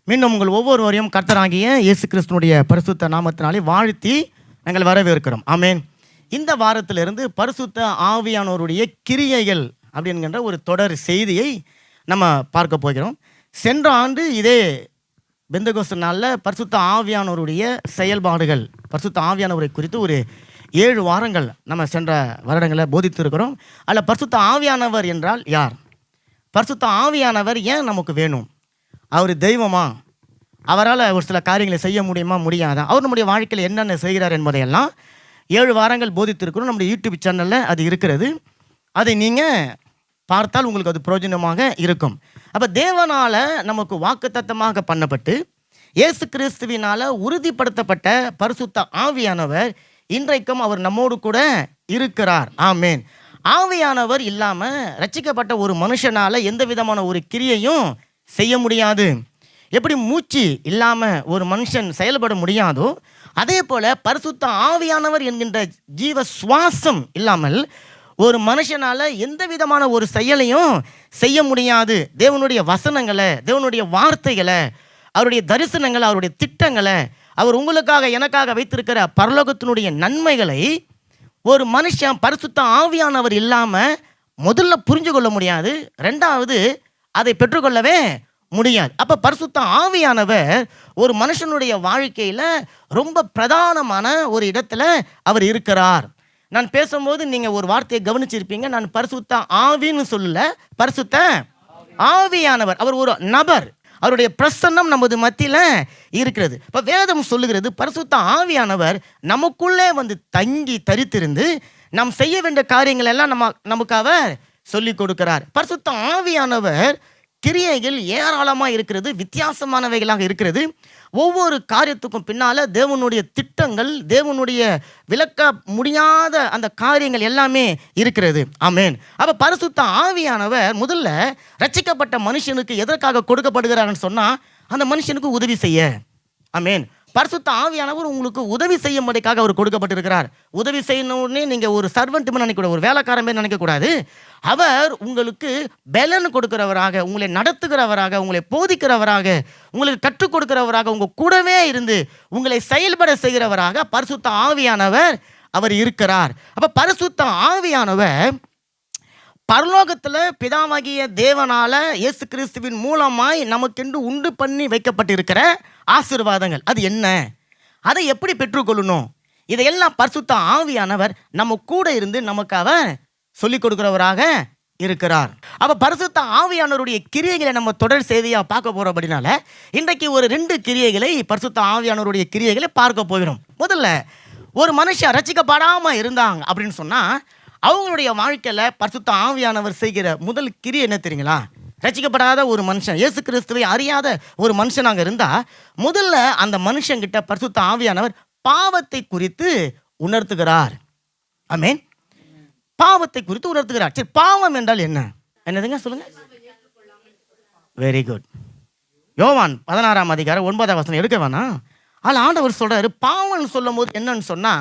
மீண்டும் உங்கள் ஒவ்வொருவரையும் கர்த்தராகிய இயேசு கிறிஸ்துனுடைய பரிசுத்த நாமத்தினாலே வாழ்த்தி நாங்கள் வரவேற்கிறோம். ஆமேன். இந்த வாரத்திலிருந்து பரிசுத்த ஆவியானவருடைய கிரியைகள் அப்படிங்கிற ஒரு தொடர் செய்தியை நம்ம பார்க்க போகிறோம். சென்ற ஆண்டு இதே பெந்தகோஸ்து நாளில் பரிசுத்த ஆவியானவருடைய செயல்பாடுகள், பரிசுத்த ஆவியானவரை குறித்து ஒரு 7 வாரங்கள் நம்ம சென்ற வருடங்களை போதித்திருக்கிறோம். அதில் பரிசுத்த ஆவியானவர் என்றால் யார், பரிசுத்த ஆவியானவர் ஏன் நமக்கு வேணும், அவர் தெய்வமா, அவரால் ஒரு சில காரியங்களை செய்ய முடியுமா முடியாதா, அவர் நம்முடைய வாழ்க்கையில் என்னென்ன செய்கிறார் என்பதையெல்லாம் 7 வாரங்கள் போதித்திருக்கிறோம். நம்முடைய யூடியூப் சேனலில் அது இருக்கிறது. அதை நீங்கள் பார்த்தால் உங்களுக்கு அது பிரயோஜனமாக இருக்கும். அப்போ தேவனால் நமக்கு வாக்குத்தத்தமாக பண்ணப்பட்டு இயேசு கிறிஸ்துவினால் உறுதிப்படுத்தப்பட்ட பரிசுத்த ஆவியானவர் இன்றைக்கும் அவர் நம்மோடு கூட இருக்கிறார். ஆமேன். ஆவியானவர் இல்லாமல் ரட்சிக்கப்பட்ட ஒரு மனுஷனால் எந்த விதமான ஒரு கிரியையும் செய்ய முடியாது. எப்படி மூச்சு இல்லாமல் ஒரு மனுஷன் செயல்பட முடியாதோ, அதே போல் பரிசுத்த ஆவியானவர் என்கின்ற ஜீவ சுவாசம் இல்லாமல் ஒரு மனுஷனால் எந்த விதமான ஒரு செயலையும் செய்ய முடியாது. தேவனுடைய வசனங்களை, தேவனுடைய வார்த்தைகளை, அவருடைய தரிசனங்களை, அவருடைய திட்டங்களை, அவர் உங்களுக்காக எனக்காக வைத்திருக்கிற பரலோகத்தினுடைய நன்மைகளை ஒரு மனுஷன் பரிசுத்த ஆவியானவர் இல்லாமல் முதல்ல புரிஞ்சு கொள்ள முடியாது, ரெண்டாவது அதை பெற்றுக்கொள்ளவே முடியாது. அப்போ பரிசுத்த ஆவியானவர் ஒரு மனுஷனுடைய வாழ்க்கையில் ரொம்ப பிரதானமான ஒரு இடத்துல அவர் இருக்கிறார். நான் பேசும்போது நீங்கள் ஒரு வார்த்தையை கவனிச்சிருப்பீங்க. நான் பரிசுத்த ஆவின்னு சொல்லல, பரிசுத்த ஆவியானவர். அவர் ஒரு நபர், அவருடைய பிரசன்னம் நமது மத்தியில் இருக்கிறது. இப்போ வேதம் சொல்லுகிறது பரிசுத்த ஆவியானவர் நமக்குள்ளே வந்து தங்கி தரித்திருந்து நாம் செய்ய வேண்டிய காரியங்கள் எல்லாம் நமக்கு அவர் சொல்லி கொடுக்கிறார். பரிசுத்த ஆவியானவர் கிரியைகள் ஏராளமாக இருக்கிறது, வித்தியாசமானவைகளாக இருக்கிறது. ஒவ்வொரு காரியத்துக்கும் பின்னால் தேவனுடைய திட்டங்கள், தேவனுடைய விளக்க முடியாத அந்த காரியங்கள் எல்லாமே இருக்கிறது. ஆமேன். அப்போ பரிசுத்த ஆவியானவர் முதல்ல ரட்சிக்கப்பட்ட மனுஷனுக்கு எதற்காக கொடுக்கப்படுகிறார்னு சொன்னால் அந்த மனுஷனுக்கு உதவி செய்ய. ஆமேன். பரிசுத்த ஆவியானவர் உங்களுக்கு உதவி செய்யும்படிக்காக அவர் கொடுக்கப்பட்டிருக்கிறார். உதவி செய்யணுன்னே நீங்கள் ஒரு சர்வெண்ட் நினைக்கக்கூடாது, ஒரு வேலைக்காரன் பேர் நினைக்கக்கூடாது. அவர் உங்களுக்கு பலன் கொடுக்கிறவராக, உங்களை நடத்துகிறவராக, உங்களை போதிக்கிறவராக, உங்களுக்கு கற்றுக் கொடுக்கிறவராக, உங்கள் கூடவே இருந்து உங்களை செயல்பட செய்கிறவராக பரிசுத்த ஆவியானவர் அவர் இருக்கிறார். அப்போ பரிசுத்த ஆவியானவர் பரலோகத்தில் பிதாவாகிய தேவனால இயேசு கிறிஸ்துவின் மூலமாய் நமக்கென்று உண்டு பண்ணி வைக்கப்பட்டிருக்கிற ஆசீர்வாதங்கள் அது என்ன, அதை எப்படி பெற்றுக்கொள்ளணும், இதையெல்லாம் பரிசுத்த ஆவியானவர் நம்ம கூட இருந்து நமக்கு அவர் சொல்லிக் கொடுக்கிறவராக இருக்கிறார். அப்போ பரிசுத்த ஆவியானவருடைய கிரியைகளை நம்ம தொடர் செய்தியாக பார்க்க போகிறோம். அப்படினால இன்றைக்கு ஒரு 2 கிரியைகளை, பரிசுத்த ஆவியானவருடைய கிரியைகளை பார்க்க போகிறோம். முதல்ல ஒரு மனுஷன் ரட்சிக்கப்படாமல் இருந்தாங்க அப்படின்னு சொன்னால் அவங்களுடைய வாழ்க்கையில் பரிசுத்த ஆவியானவர் செய்கிற முதல் கிரியை என்ன தெரியுங்களா? ரட்சிக்கப்படாத ஒரு மனுஷன், இயேசு கிறிஸ்துவை அறியாத ஒரு மனுஷனாக இருந்தால் முதல்ல அந்த மனுஷங்கிட்ட பரிசுத்த ஆவியானவர் பாவத்தை குறித்து உணர்த்துகிறார். ஆமேன். பாவத்தை குறித்து உணர்த்துகிறார். சரி, பாவம் என்றால் என்ன, என்னதுங்க சொல்லுங்க. Very good. யோவான் 16ஆம் அதிகாரம் 9ஆம் வசனம் எடுக்க வேணாம். அதில் ஆண்டவர் சொல்றாரு, பாவம்னு சொல்லும் போது என்னன்னு சொன்னா,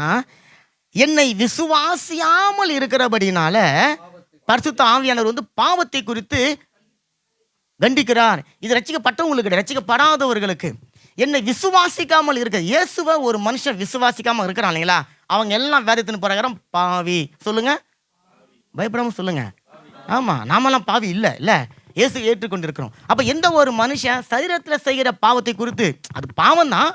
என்னை விசுவாசியாமல் இருக்கிறபடினால பரிசுத்த ஆவியானவர் வந்து பாவத்தை குறித்து கண்டிக்கிறார். இது ரட்சிக்கப்பட்டவங்களுக்கு, ரட்சிக்கப்படாதவர்களுக்கு. என்னை விசுவாசிக்காமல் இருக்க, இயேசுவை ஒரு மனுஷன் விசுவாசிக்காமல் இருக்கிறான் இல்லைங்களா, அவங்க எல்லாம் வேதத்தின் பிரகாரம் பாவி. சொல்லுங்க, பயப்படாம சொல்லுங்க. ஆமாம், நாமெல்லாம் பாவி இல்லை இல்லை, இயேசு ஏற்றுக்கொண்டிருக்கிறோம். அப்போ எந்த ஒரு மனுஷன் சரீரத்தில் செய்கிற பாவத்தை குறித்து, அது பாவம் தான்,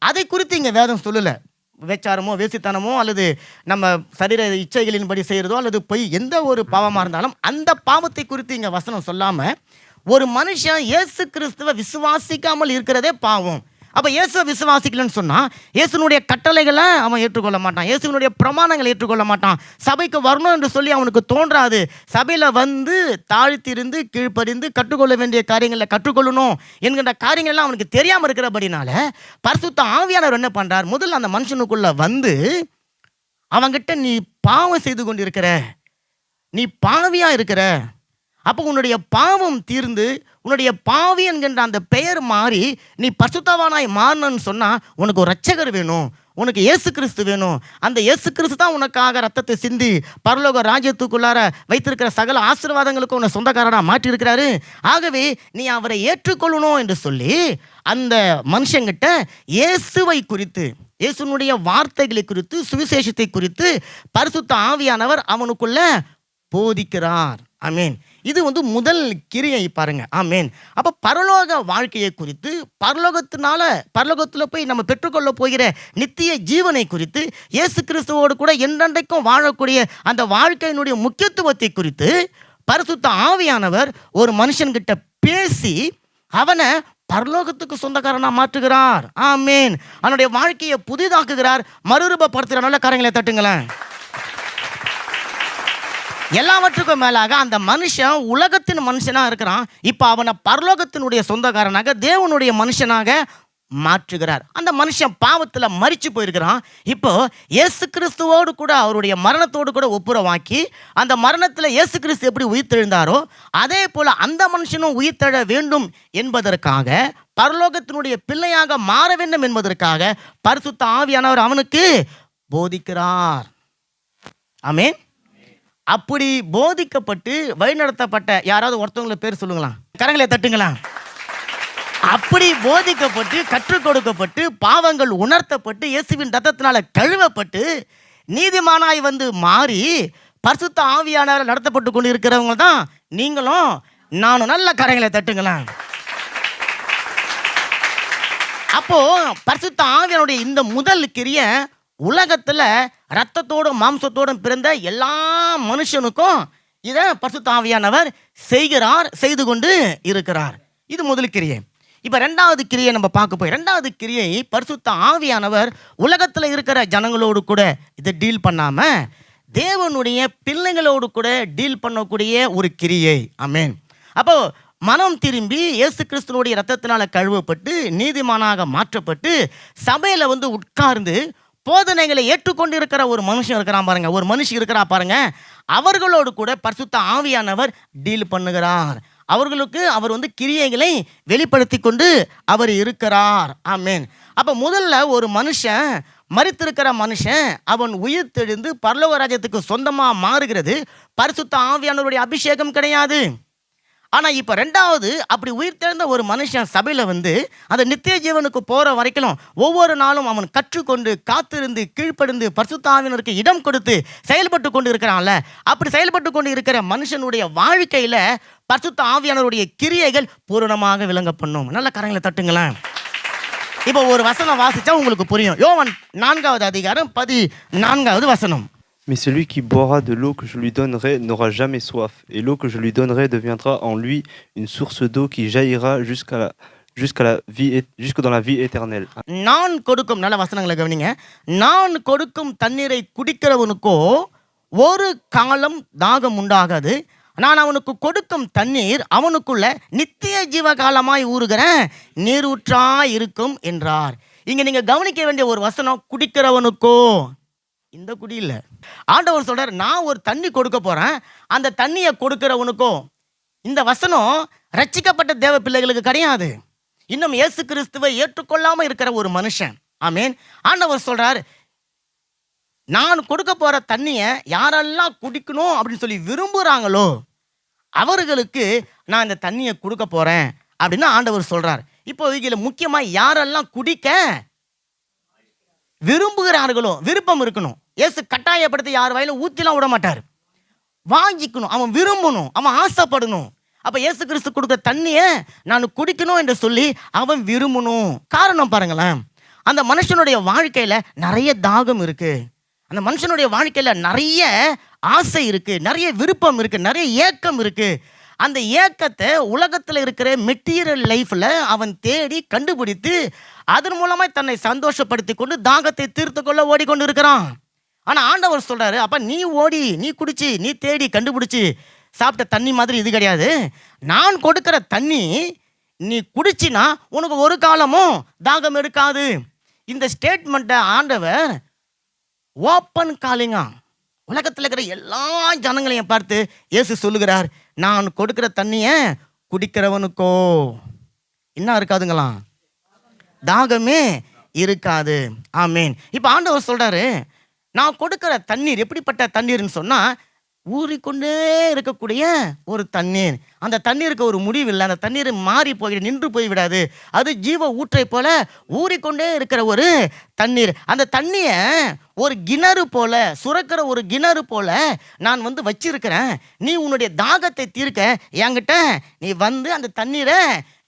அதை குறித்து இங்கே வேதம் சொல்லலை. வேச்சாரமோ வேசித்தனமோ அல்லது நம்ம சரீர இச்சைகளின்படி செய்கிறதோ அல்லது பொய், எந்த ஒரு பாவமாக இருந்தாலும் அந்த பாவத்தை குறித்து இங்கே வசனம் சொல்லாமல் ஒரு மனுஷன் இயேசு கிறிஸ்துவை விசுவாசிக்காமல் இருக்கிறதே பாவம். அப்போ இயேசுவை விசுவாசிக்கலன்னு சொன்னால் இயேசுனுடைய கட்டளைகளை அவன் ஏற்றுக்கொள்ள மாட்டான், இயேசுனுடைய பிரமாணங்களை ஏற்றுக்கொள்ள மாட்டான், சபைக்கு வரணும் என்று சொல்லி அவனுக்கு தோன்றாது. சபையில் வந்து தாழ்த்திருந்து கீழ்ப்படிந்து கற்றுக்கொள்ள வேண்டிய காரியங்களை கற்றுக்கொள்ளணும் என்கின்ற காரியங்கள்லாம் அவனுக்கு தெரியாமல் இருக்கிறபடினால பரிசுத்த ஆவியானவர் என்ன பண்ணுறார், முதல்ல அந்த மனுஷனுக்குள்ளே வந்து அவங்கிட்ட நீ பாவம் செய்து கொண்டு இருக்கிற, நீ பாவியாக இருக்கிற, அப்போ உன்னுடைய பாவம் தீர்ந்து உன்னுடைய பாவி என்கின்ற அந்த பெயர் மாறி நீ பரிசுத்தவானாய் மாறணும்னு சொன்னால் உனக்கு ஒரு இரட்சகர் வேணும், உனக்கு இயேசு கிறிஸ்து வேணும். அந்த இயேசு கிறிஸ்து தான் உனக்காக ரத்தத்தை சிந்தி பரலோக ராஜ்யத்துக்குள்ளார வைத்திருக்கிற சகல ஆசீர்வாதங்களுக்கும் உன்னை சொந்தக்காரனாக மாற்றியிருக்கிறாரு. ஆகவே நீ அவரை ஏற்றுக்கொள்ளணும் என்று சொல்லி அந்த மனுஷங்கிட்ட இயேசுவை குறித்து, இயேசுனுடைய வார்த்தைகளை குறித்து, சுவிசேஷத்தை குறித்து பரிசுத்த ஆவியானவர் அவனுக்குள்ள போதிக்கிறார். ஆமேன். இது முதல் கிரியை பாருங்க. ஆமேன். அப்போ பரலோக வாழ்க்கையை குறித்து, பரலோகத்தில் போய் நம்ம பெற்றுக்கொள்ள போகிற நித்திய ஜீவனை குறித்து, இயேசு கிறிஸ்துவோடு கூட என்றென்றைக்கும் வாழக்கூடிய அந்த வாழ்க்கையினுடைய முக்கியத்துவத்தை குறித்து பரிசுத்த ஆவியானவர் ஒரு மனுஷன்கிட்ட பேசி அவனை பரலோகத்துக்கு சொந்தக்காரனா மாற்றுகிறார். ஆமேன். அவனுடைய வாழ்க்கையை புதிதாக்குகிறார், மறுரூபப்படுத்துகிற. நல்ல கரங்களை தட்டுங்களேன். எல்லாவற்றுக்கும் மேலாக அந்த மனுஷன் உலகத்தின் மனுஷனா இருக்கிறான். இப்போ அவனை பரலோகத்தினுடைய சொந்தக்காரனாக, தேவனுடைய மனுஷனாக மாற்றுகிறார். அந்த மனுஷன் பாவத்தில் மரிச்சு போயிருக்கிறான். இப்போ இயேசு கிறிஸ்துவோடு கூட அவருடைய மரணத்தோடு கூட ஒப்புரவாக்கி, அந்த மரணத்தில் இயேசு கிறிஸ்து எப்படி உயிர்த்தெழுந்தாரோ அதே போல அந்த மனுஷனும் உயிர்த்தெழ வேண்டும் என்பதற்காக, பரலோகத்தினுடைய பிள்ளையாக மாற வேண்டும் என்பதற்காக பரிசுத்த ஆவியானவர் அவனுக்கு போதிக்கிறார். ஆமென். அப்படி போதிக்கப்பட்டு வழிநடத்தப்பட்ட யாராவது ஒருத்தவங்களை பேர் சொல்லுங்களா? கரங்களை தட்டுங்களா? அப்படி போதிக்கப்பட்டு, கற்றுக் கொடுக்கப்பட்டு, பாவங்கள் உணர்த்தப்பட்டு, இயேசுவின் ரத்தத்தினால கழுவப்பட்டு, நீதிமானாய் மாறி பரிசுத்த ஆவியானவர் நடத்தப்பட்டு கொண்டு இருக்கிறவங்க தான் நீங்களும் நானும். நல்ல கரங்களை தட்டுங்களா? அப்போ பரிசுத்த ஆவியானுடைய இந்த முதல் கிரியை உலகத்தில் ரத்தத்தோடும் மாம்சத்தோடும் பிறந்த எல்லா மனுஷனுக்கும் இதை பரிசுத்த ஆவியானவர் செய்கிறார், செய்து கொண்டு இருக்கிறார். இது முதல் கிரியை. இப்போ ரெண்டாவது கிரியை நம்ம பார்க்க போய், ரெண்டாவது கிரியை பரிசுத்த ஆவியானவர் உலகத்தில் இருக்கிற ஜனங்களோடு கூட இதை டீல் பண்ணாமல் தேவனுடைய பிள்ளைகளோடு கூட டீல் பண்ணக்கூடிய ஒரு கிரியை. ஆமென். அப்போ மனம் திரும்பி இயேசு கிறிஸ்துனுடைய ரத்தத்தினால கழுவப்பட்டு நீதிமானாக மாற்றப்பட்டு சபையில் உட்கார்ந்து போதனைகளை ஏற்றுக்கொண்டு இருக்கிற ஒரு மனுஷன் இருக்கிறான் பாருங்க, ஒரு மனுஷி இருக்கிறா பாருங்க, அவர்களோடு கூட பரிசுத்த ஆவியானவர் டீல் பண்ணுகிறார். அவர்களுக்கு அவர் கிரியைகளை வெளிப்படுத்தி கொண்டு அவர் இருக்கிறார். ஆமென். அப்போ முதல்ல ஒரு மனுஷன், மரித்திருக்கிற மனுஷன், அவன் உயிர் தெழுந்து பரலோக ராஜ்யத்துக்கு சொந்தமாக மாறுகிறது பரிசுத்த ஆவியானவருடைய அபிஷேகம் கிடையாது. ஆனால் இப்போ ரெண்டாவது, அப்படி உயிர் தெழுந்த ஒரு மனுஷன் சபையில் அந்த நித்திய ஜீவனுக்கு போகிற வரைக்கும் ஒவ்வொரு நாளும் அவன் கற்றுக்கொண்டு காத்திருந்து கீழ்ப்படிந்து பரிசுத்த ஆவியானவருக்கு இடம் கொடுத்து செயல்பட்டு கொண்டு இருக்கிறான்ல, அப்படி செயல்பட்டு கொண்டு இருக்கிற மனுஷனுடைய வாழ்க்கையில் பரிசுத்த ஆவியானவருடைய கிரியைகள் பூரணமாக விளங்க பண்ணும். நல்ல கரங்களை தட்டுங்களேன். இப்போ ஒரு வசனம் வாசிச்சா உங்களுக்கு புரியும். யோவான் 4வது அதிகாரம் 14வது வசனம். Mais celui qui boira de l'eau que je lui donnerai n'aura jamais soif, et l'eau que je lui donnerai deviendra en lui une source d'eau qui jaillira jusque dans la vie éternelle. நான் கொடுக்கும், நல்ல வசனங்களை கவனிங்க, நான் கொடுக்கும் தண்ணீரை குடிக்கிறவனுக்கோ ஒரு காலம் தாகம் உண்டாகாது, நான் அவனுக்கு கொடுக்கும் தண்ணீர் அவனுக்குள்ள நித்திய ஜீவகாலமாய் ஊறுகிற நீரூற்றாய் இருக்கும் என்றார். இங்க நீங்க கவனிக்க வேண்டிய ஒரு வசனம், குடிக்கிறவனுக்கோ. இந்த குடி இல்லை. ஆண்டவர் சொல்றார், நான் ஒரு தண்ணி கொடுக்க போறேன், அந்த தண்ணியை கொடுக்கிறவனுக்கோ. இந்த வசனம் ரட்சிக்கப்பட்ட தேவ பிள்ளைகளுக்கு கிடையாது. இன்னும் இயேசு கிறிஸ்துவை ஏற்றுக்கொள்ளாம இருக்கிற ஒரு மனுஷன். ஆமேன். ஆண்டவர் சொல்றார், நான் கொடுக்க போற தண்ணியை யாரெல்லாம் குடிக்கணும் அப்படின்னு சொல்லி விரும்புறாங்களோ அவர்களுக்கு நான் இந்த தண்ணியை கொடுக்க போறேன் அப்படின்னு ஆண்டவர் சொல்றார். இப்போ இதில் முக்கியமா யாரெல்லாம் குடிக்க விரும்புகிறார்களோ, விருப்பம் இருக்கணும். இயேசு கட்டாயப்படுத்தி யார் வாயிலும் ஊத்திலாம் விட மாட்டார். வாங்கிக்கணும், அவன் விரும்பணும், அவன் ஆசைப்படணும். அப்ப இயேசு கிறிஸ்து கொடுக்குற தண்ணியை நான் குடிக்கணும் என்று சொல்லி அவன் விரும்பணும். காரணம் பாருங்களேன், அந்த மனுஷனுடைய வாழ்க்கையில நிறைய தாகம் இருக்கு, அந்த மனுஷனுடைய வாழ்க்கையில நிறைய ஆசை இருக்கு, நிறைய விருப்பம் இருக்கு, நிறைய ஏக்கம் இருக்கு. அந்த ஏக்கத்தை உலகத்தில் இருக்கிற மெட்டீரியல் லைஃப்ல அவன் தேடி கண்டுபிடித்து அதன் மூலமாக தன்னை சந்தோஷப்படுத்தி கொண்டு தாகத்தை தீர்த்து கொள்ள ஓடிக்கொண்டு இருக்கிறான். ஆனால் ஆண்டவர் சொல்றாரு, அப்ப நீ ஓடி, நீ குடிச்சு, நீ தேடி கண்டுபிடிச்சு சாப்பிட்ட தண்ணி மாதிரி இது கிடையாது. நான் கொடுக்கிற தண்ணி நீ குடிச்சினா உனக்கு ஒரு காலமும் தாகம் எடுக்காது. இந்த ஸ்டேட்மெண்ட்டை ஆண்டவர் ஓப்பன் காலிங்கா உலகத்தில் இருக்கிற எல்லா ஜனங்களையும் பார்த்து இயேசு சொல்லுகிறார், நான் கொடுக்கிற தண்ணியை குடிக்கிறவனுக்கோ என்ன இருக்காதுங்களாம், தாகமே இருக்காது. ஆமென். இப்போ ஆண்டவர் சொல்றாரு, நான் கொடுக்கிற தண்ணீர் எப்படிப்பட்ட தண்ணீர்னு சொன்னா, ஊறிக்கொண்டே இருக்கக்கூடிய ஒரு தண்ணீர். அந்த தண்ணீருக்கு ஒரு முடிவு இல்லை. அந்த தண்ணீர் மாறி போய் நின்று போய் விடாது. அது ஜீவ ஊற்றை போல ஊறிக்கொண்டே இருக்கிற ஒரு தண்ணீர். அந்த தண்ணியை ஒரு கிணறு போல, சுரக்கிற ஒரு கிணறு போல நான் வந்து வச்சிருக்கிறேன். நீ உன்னுடைய தாகத்தை தீர்க்க என்கிட்ட நீ வந்து அந்த தண்ணீரை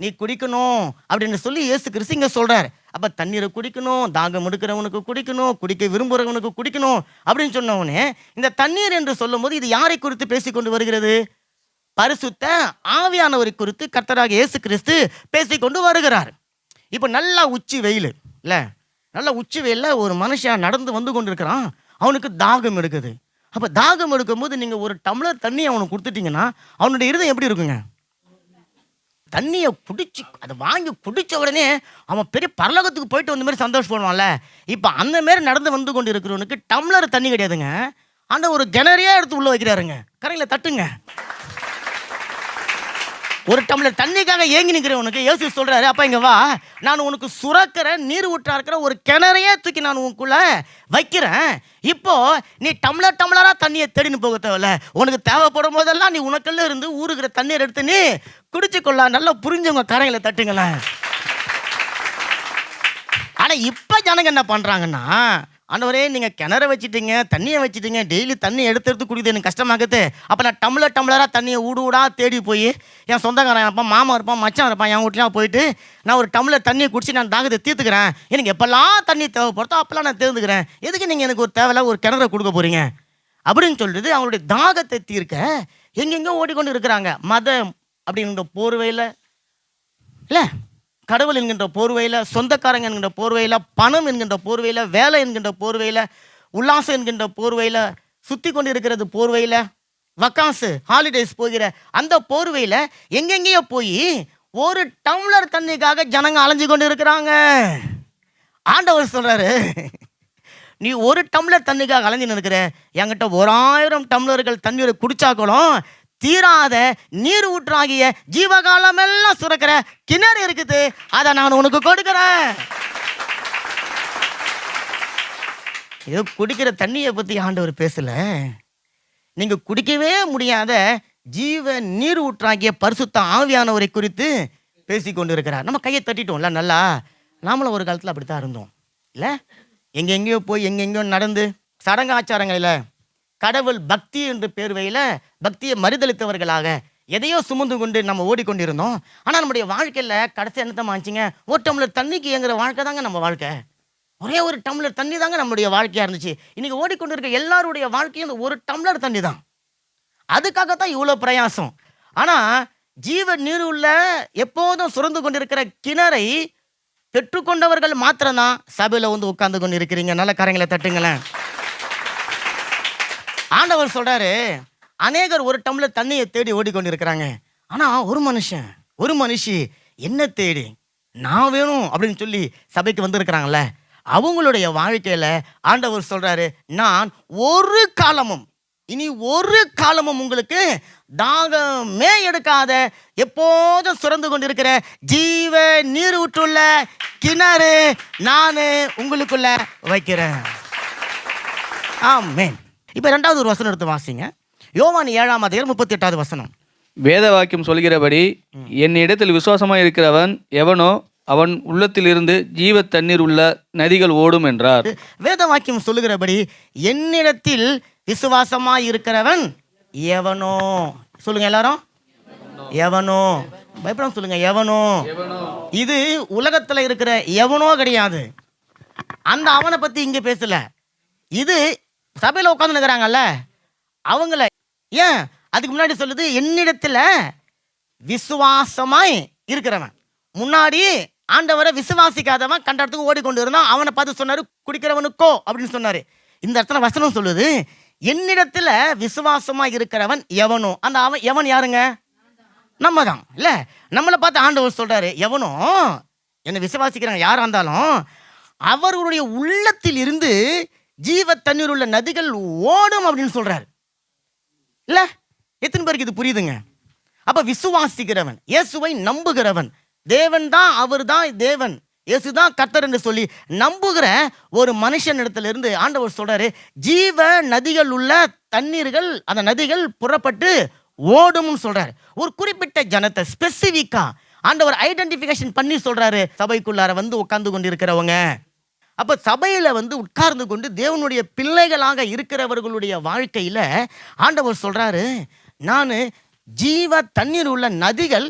நீ குடிக்கணும் அப்படின்னு சொல்லி இயேசு கிறிஸ்து இங்கே சொல்றார். அப்போ தண்ணீரை குடிக்கணும், தாகம் எடுக்கிறவனுக்கு குடிக்கணும், குடிக்க விரும்புகிறவனுக்கு குடிக்கணும் அப்படின்னு சொன்னவனே, இந்த தண்ணீர் என்று சொல்லும்போது இது யாரை குறித்து பேசிக்கொண்டு வருகிறது? பரிசுத்த ஆவியானவரை குறித்து கர்த்தராகிய இயேசு கிறிஸ்து பேசிக்கொண்டு வருகிறார். இப்போ நல்லா உச்சி வெயில் இல்லை, நல்லா உச்சி வெயிலில் ஒரு மனுஷன் நடந்து வந்து கொண்டு இருக்கிறான். அவனுக்கு தாகம் எடுக்குது. அப்போ தாகம் எடுக்கும்போது நீங்கள் ஒரு டம்ளர் தண்ணி அவனுக்கு கொடுத்துட்டீங்கன்னா அவனுடைய இருதயம் எப்படி இருக்குங்க? தண்ணியை குடிச்சு அதை வாங்கி குடித்த உடனே அவன் பெரிய பரலோகத்துக்கு போயிட்டு வந்த மாதிரி சந்தோஷப்படுவான்ல. இப்போ அந்த மாதிரி நடந்து வந்து கொண்டு இருக்கிறவனுக்கு டம்ளர் தண்ணி கிடையாதுங்க, அந்த ஒரு கிணறையே எடுத்து உள்ள வைக்கிறாருங்க. கரையில் தட்டுங்க. ஒரு டம்ளர் தண்ணிக்காக ஏங்கி நிற்கிறவனுக்கு இயேசு சொல்றாரு, அப்ப இங்க வா, நான் உனக்கு சுரக்கிற நீர் ஊற்றா இருக்கிற ஒரு கிணறையே தூக்கி நான் உனக்குள்ள வைக்கிறேன். இப்போ நீ டம்ளர் டம்ளரா தண்ணியை தேடின்னு போக தேவையில்ல. உனக்கு தேவைப்படும் போதெல்லாம் நீ உனக்குள்ள இருந்து ஊறுகிற தண்ணீர் எடுத்து நீ குடிச்சுக்கொள்ள. நல்லா புரிஞ்சவங்க கரையில தட்டுங்களேன். ஆனா இப்ப ஜனங்க என்ன பண்றாங்கன்னா, ஆண்டவரே நீங்கள் கிணற வச்சுட்டீங்க, தண்ணியை வச்சுட்டீங்க, டெய்லி தண்ணி எடுத்து குடிக்குது எனக்கு கஷ்டமாகுது. அப்போ நான் டம்ளர் டம்ளராக தண்ணியை ஊடா தேடி போய் என் சொந்தக்காரன் இருப்பான், மாமா இருப்பான், மச்சான் இருப்பான், என் வீட்லாம் போயிட்டு நான் ஒரு டம்ளர் தண்ணியை குடிச்சு நான் தாகத்தை தீர்த்துக்கிறேன். எனக்கு எப்போல்லாம் தண்ணி தேவைப்படுதோ அப்போல்லாம் நான் தேர்ந்துக்கிறேன். எதுக்கு நீங்கள் எனக்கு ஒரு தேவையில்ல ஒரு கிணற கொடுக்க போகிறீங்க அப்படின்னு சொல்லிட்டு அவங்களுடைய தாகத்தை தீர்க்க எங்கெங்கோ ஓடிக்கொண்டு இருக்கிறாங்க. மதம் அப்படின்ற போர்வையில் இல்லை, கடவுள் என்கின்ற போர்வையில், சொந்தக்காரங்க என்கின்ற போர்வையில், பணம் என்கின்ற போர்வையில், வேலை என்கின்ற போர்வையில், உல்லாசம் என்கின்ற போர்வையில் சுற்றி கொண்டு இருக்கிறது போர்வையில், வக்காசு ஹாலிடேஸ் போகிற அந்த போர்வையில் எங்கெங்கேயோ போய் ஒரு டம்ளர் தண்ணிக்காக ஜனங்க அலைஞ்சு கொண்டு இருக்கிறாங்க. ஆண்டவர் சொல்கிறாரு, நீ ஒரு டம்ளர் தண்ணிக்காக அலைஞ்சு நிற்கிற, என்கிட்ட 1000 டம்ளர்கள் தண்ணீரை குடிச்சாக்களும் தீராத நீர் ஊற்றாகிய ஜீவகாலம் எல்லாம் சுரக்கிற கிணறு இருக்குது, அதை நான் உனக்கு கொடுக்கிறேன். ஏதோ குடிக்கிற தண்ணியை பற்றி ஆண்டவர் பேசல, நீங்க குடிக்கவே முடியாத ஜீவ நீர் ஊற்றாகிய பரிசுத்த ஆவியானவரை குறித்து பேசி கொண்டு இருக்கிறார். நம்ம கையை தட்டிட்டோம்ல, நல்லா நாமளும் ஒரு காலத்தில் அப்படித்தான் இருந்தோம் இல்லை? எங்கெங்கேயோ போய் எங்கெங்கேயோ நடந்து சடங்காச்சாரங்களில் கடவுள் பக்தி என்று பேர்வையில் பக்தியை மறுதளித்தவர்களாக எதையோ சுமந்து கொண்டு நம்ம ஓடிக்கொண்டிருந்தோம். ஆனால் நம்முடைய வாழ்க்கையில் கடைசி என்னத்தமா ஆச்சுங்க, ஒரு டம்ளர் தண்ணிக்கு இயங்குற வாழ்க்கை தாங்க நம்ம வாழ்க்கை. ஒரே ஒரு டம்ளர் தண்ணி தாங்க நம்முடைய வாழ்க்கையாக இருந்துச்சு. இன்றைக்கி ஓடிக்கொண்டு இருக்க எல்லாருடைய வாழ்க்கையும் இந்த ஒரு டம்ளர் தண்ணி தான். அதுக்காகத்தான் இவ்வளோ பிரயாசம். ஆனால் ஜீவ நீர் உள்ள எப்போதும் சுரந்து கொண்டிருக்கிற கிணறை பெற்றுக்கொண்டவர்கள் மாத்திரம்தான் சபையில் வந்து உட்கார்ந்து கொண்டு இருக்கிறீங்க. நல்ல கரங்களை தட்டுங்களேன். ஆண்டவர் சொல்றாரு, அநேகர் ஒரு டம்ளர் தண்ணியை தேடி ஓடிக்கொண்டிருக்கிறாங்க. ஆனால் ஒரு மனுஷி என்ன தேடி நான் வேணும் அப்படின்னு சொல்லி சபைக்கு வந்திருக்கிறாங்கல்ல, அவங்களுடைய வாழ்க்கையில் ஆண்டவர் சொல்றாரு, நான் இனி ஒரு காலமும் உங்களுக்கு தாகமே எடுக்காத எப்போதும் சுரந்து கொண்டிருக்கிற ஜீவ நீர் ஊற்றுள்ள கிணறு நான் உங்களுக்குள்ள வைக்கிறேன். ஆமென். இப்போ 2வது ஒரு வசனம் எடுத்து வாசிங்க. யோவான் 7ஆம் அதிகாரம் 38வது வசனம். வேத வாக்கியம் சொல்கிறபடி, என் இடத்தில் விசுவாசமாய் இருக்கிறவன் எவனோ அவன் உள்ளத்திலிருந்து ஜீவ தண்ணீர் உள்ள நதிகள் ஓடும் என்றார். வேத வாக்கியம் சொல்லுகிறபடி என்னிடத்தில் விசுவாசமாய் இருக்கிறவன் எவனோ, சொல்லுங்க எல்லாரும், எவனோ, பயப்படாம சொல்லுங்க, எவனோ. இது உலகத்தில் இருக்கிற எவனோ கிடையாது. அந்த அவனை பத்தி இங்க பேசல. இது சபையில் உட்காந்து இருக்கிறாங்கல்ல அவங்கள. ஏன் அதுக்கு முன்னாடி சொல்லுது, என்னிடத்துல விசுவாசமாய் இருக்கிறவன். முன்னாடி ஆண்டவரை விசுவாசிக்காதவன் கண்ட இடத்துக்கு ஓடிக்கொண்டு இருந்தான். அவனை பார்த்து சொன்னாரு, குடிக்கிறவனுக்கோ அப்படின்னு சொன்னாரு. இந்த இடத்துல வசனம் சொல்லுது, என்னிடத்துல விசுவாசமாய் இருக்கிறவன் எவனோ. அந்த அவன் எவன் யாருங்க? நம்ம தான் இல்ல. நம்மளை பார்த்து ஆண்டவர் சொல்றாரு, எவனோ என்னை விசுவாசிக்கிறாங்க யாரா இருந்தாலும் அவர்களுடைய உள்ளத்தில் இருந்து ஜீவ தண்ணீர் உள்ள நதிகள் ஓடும் அப்படின்னு சொல்றாரு இல்ல. எத்தனை பேருக்கு இது புரியுதுங்க? அப்ப விசுவாசிக்கிறவன், இயேசுவை நம்புகிறவன், தேவன் தான், அவர் தான் தேவன், இயேசுதான் கர்த்தர் என்று சொல்லி நம்புகிற ஒரு மனுஷன் இடத்துல இருந்து ஆண்டவர் சொல்றாரு, ஜீவ நதிகள் உள்ள தண்ணீர்கள், அந்த நதிகள் புறப்பட்டு ஓடும்னு சொல்றாரு. ஒரு குறிப்பிட்ட ஜனத்தை ஸ்பெசிஃபிக்கா ஆண்டவர் ஐடென்டிஃபிகேஷன் பண்ணி சொல்றாரு. சபைக்குள்ளார வந்து உட்கார்ந்து கொண்டு இருக்கிறவங்க, அப்ப சபையில வந்து உட்கார்ந்து கொண்டு தேவனுடைய பிள்ளைகளாக இருக்கிறவர்களுடைய வாழ்க்கையில ஆண்டவர் சொல்றாரு, நான் ஜீவ தண்ணீர் உள்ள நதிகள்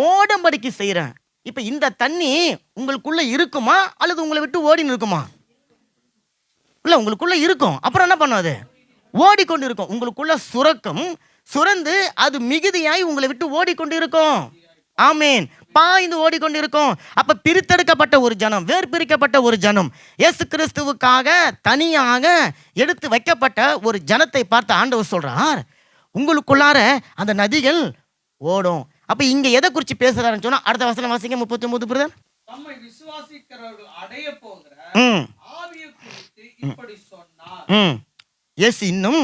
ஓடும்படிக்கு செய்கிறேன். இப்ப இந்த தண்ணி உங்களுக்குள்ள இருக்குமா அல்லது உங்களை விட்டு ஓடின்னு இருக்குமா? இல்ல, உங்களுக்குள்ள இருக்கும். அப்புறம் என்ன பண்ணும்? அது ஓடிக்கொண்டு இருக்கும். உங்களுக்குள்ள சுரக்கும், சுரந்து அது மிகுதியாய் உங்களை விட்டு ஓடிக்கொண்டு இருக்கும். ஆமேன். பாய்ந்து ஓடிக்கொண்டு இருக்கும். அப்ப பிரித்தெடுக்கப்பட்ட ஒரு ஜனம், வேறு பிரிக்கப்பட்ட ஒரு ஜனம், இயேசு கிறிஸ்துவுக்காக தனியாக எடுத்து வைக்கப்பட்ட ஒரு ஜனத்தை பார்த்து ஆண்டவர் சொல்றார், உங்களுக்குள்ளார அந்த நதிகள் ஓடும். அப்ப இங்க எதை குறித்து பேசுறாருன்னு சொன்னா, அடுத்த வசனம் வாசிங்க, 39 பிரதர். தம்மை விசுவாசிக்கிறவர்கள் அடைய போகிற ஆவியை குறித்து இப்படி சொன்னார். எஸ், இன்னும்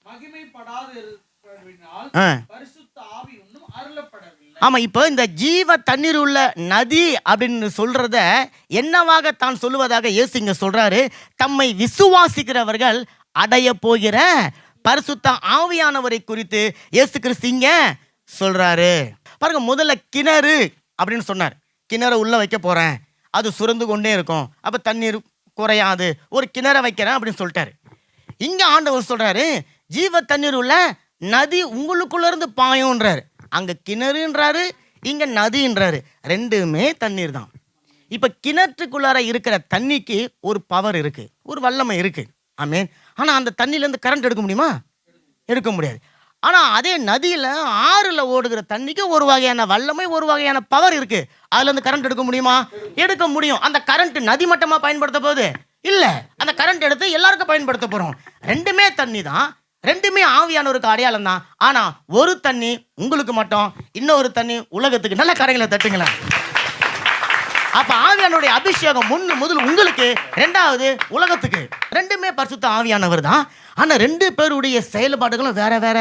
மகிமைப்படாது இருக்கிறதினால் பரிசுத்த ஆவி இன்னும் அருளப்படவில்லை. ஆமா, இப்போ இந்த ஜீவ தண்ணீர் உள்ள நதி அப்படின்னு சொல்றத என்னவாக தான் சொல்லுவதாக இயேசு இங்க சொல்றாரு, தம்மை விசுவாசிக்கிறவர்கள் அடைய போகிற பரிசுத்த ஆவியானவரை குறித்து இயேசு கிறிஸ்து இங்க சொல்றாரு. பாருங்க, முதல்ல கிணறு அப்படின்னு சொன்னார். கிணறு உள்ள வைக்க போறேன், அது சுரந்து கொண்டே இருக்கும், அப்ப தண்ணீர் குறையாது, ஒரு கிணறை வைக்கிறேன் அப்படின்னு சொல்லிட்டாரு. இங்க ஆண்டவர் சொல்றாரு, ஜீவ தண்ணீர் உள்ள நதி உங்களுக்குள்ள இருந்து பாயும்ன்றாரு. அங்க கிணறுன்றாரு, இங்க நதின்றாரு. ரெண்டுமே தண்ணீர் தான். இப்ப கிணற்றுக்குள்ளார இருக்கிற தண்ணிக்கு ஒரு பவர் இருக்கு, ஒரு வல்லமை இருக்கு. ஆமேன். ஆனா அந்த தண்ணில இருந்து கரண்ட் எடுக்க முடியுமா? எடுக்க முடியாது. ஆனா அதே நதியில, ஆறுல ஓடுகிற தண்ணிக்கு ஒரு வகையான வல்லமை, ஒரு வகையான பவர் இருக்கு. அதுல இருந்து கரண்ட் எடுக்க முடியுமா? எடுக்க முடியும். அந்த கரண்ட் நதி மட்டமா பயன்படுத்த போகுது இல்ல, அந்த கரண்ட் எடுத்து எல்லாருக்கும் பயன்படுத்த போறோம். ரெண்டுமே தண்ணி தான், ரெண்டுமே ஆவியானவருக்கு அடையாளம் தான். ஆனா ஒரு தண்ணி உங்களுக்கு மட்டும், இன்னொரு தண்ணி உலகத்துக்கு. நல்ல கரைகளை தட்டுங்களா. அப்ப ஆவியானுடைய அபிஷேகம் முதல் உங்களுக்கு, ரெண்டாவது உலகத்துக்கு. ரெண்டுமே பரிசுத்த ஆவியானவர் தான். ஆனா ரெண்டு பேருடைய செயல்பாடுகளும் வேற வேற,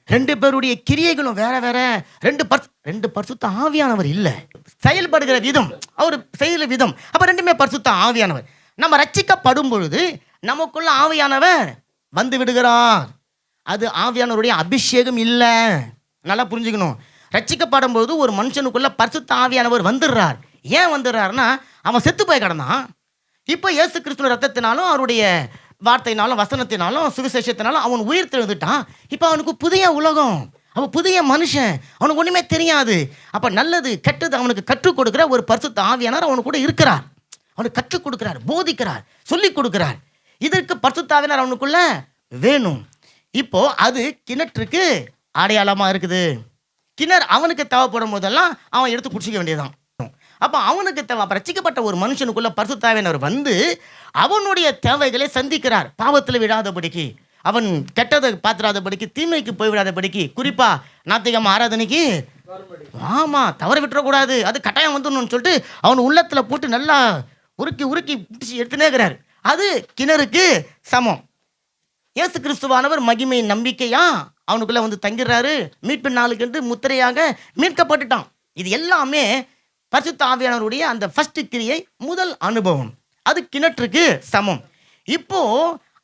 ரெண்டு பேருடைய கிரியைகளும் வேற வேற. ரெண்டு பரிசுத்த ஆவியானவர் இல்ல, செயல்படுகிற விதம், அவர் செயல் விதம். அப்ப ரெண்டுமே பரிசுத்த ஆவியானவர். நம்ம ரட்சிக்கப்படும் பொழுது நமக்குள்ள ஆவியானவர் வந்து விடுகிறார். அது ஆவியானவருடைய அபிஷேகம் இல்ல. நல்லா புரிஞ்சுக்கணும். ரட்சிக்கப்படும் போது ஒரு மனுஷனுக்குள்ள பரிசுத்த ஆவியானவர் வந்துடுறார். ஏன் வந்துடுறாருன்னா, அவன் செத்து போய் கிடந்தான். இப்போ இயேசு கிறிஸ்துவின் ரத்தத்தினாலும் அவருடைய வார்த்தையினாலும் வசனத்தினாலும் சுவிசேஷத்தினாலும் அவன் உயிர் தெழுந்துட்டான். இப்போ அவனுக்கு புதிய உலகம், அவன் புதிய மனுஷன், அவனுக்கு ஒன்றுமே தெரியாது. அப்போ நல்லது கெட்டது அவனுக்கு கற்றுக் கொடுக்குற ஒரு பரிசுத்த ஆவியானவர் அவனுக்கு கூட இருக்கிறார். அவனுக்கு கற்றுக் கொடுக்கிறார், போதிக்கிறார், சொல்லிக் கொடுக்கிறார். இதற்கு பரிசுத்த ஆவியானவர் அவனுக்குள்ள வேணும். இப்போ அது கிணற்றுக்கு அடையாளமா இருக்குது. கிணறு அவனுக்கு தேவைப்படும் போதெல்லாம் அவன் எடுத்து குடிச்சிக்க வேண்டியதுதான். அப்போ அவனுக்கு தேவை, ரட்சிக்கப்பட்ட ஒரு மனுஷனுக்குள்ள பரிசுத்த ஆவியானவர் வந்து அவனுடைய தேவைகளை சந்திக்கிறார். பாவத்தில் விடாதபடிக்கு, அவன் கெட்டதை பார்த்துடாதபடிக்கு, தீமைக்கு போய்விடாதபடிக்கு, குறிப்பா நாத்திகம் ஆராதனைக்கு ஆமா தவற விட்டுறக்கூடாது, அது கட்டாயம் வந்துடணும்னு சொல்லிட்டு அவன் உள்ளத்துல போட்டு நல்லா உருக்கி உருக்கி பிடிச்சி எடுத்துனேங்கிறார். அது கிணறுக்கு சமம். இயேசு கிறிஸ்துவானவர் மகிமை நம்பிக்கையா அவனுக்குள்ள வந்து தங்கிடுறாரு. மீட்பு நாளுக்கு என்று முத்திரையாக மீட்கப்பட்டுட்டான். இது எல்லாமே பரிசுத்த ஆவியானவருடைய அந்த ஃபர்ஸ்ட் கிரியை, முதல் அனுபவம். அது கிணற்றுக்கு சமம். இப்போ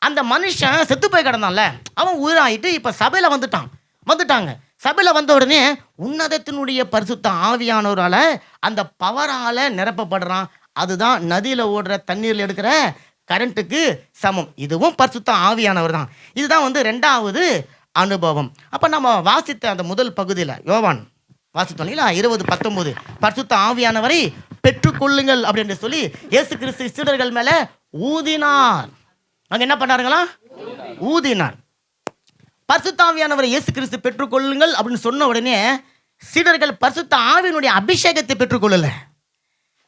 அந்த மனுஷன் செத்து போய் கிடந்தான்ல, அவன் உயிராயிட்டு இப்போ சபையில் வந்துட்டாங்க. சபையில் வந்த உடனே உன்னதத்தினுடைய பரிசுத்த ஆவியானவரால் அந்த பவரால் நிரப்பப்படுறான். அதுதான் நதியில் ஓடுற தண்ணீரில் எடுக்கிற கரண்ட்டுக்கு சமம். இதுவும் பரிசுத்த ஆவியானவர் தான். இதுதான் வந்து ரெண்டாவது அனுபவம். அப்போ நம்ம வாசித்த அந்த முதல் பகுதியில் யோவான் வாசித்தோம் இல்லையா, 20:19 பரிசுத்த ஆவியானவரை பெற்றுக்கொள்ளுங்கள் அப்படின்னு சொல்லி இயேசு கிறிஸ்து சீடர்கள் மேல ஊதினார். அங்க என்ன பண்ணாருங்களா? ஊதினார். பரிசுத்த ஆவியானவரை இயேசு கிறிஸ்து பெற்றுக்கொள்ளுங்கள் அப்படின்னு சொன்ன உடனே சீடர்கள் பரிசுத்த ஆவியினுடைய அபிஷேகத்தை பெற்றுக்கொள்ளல,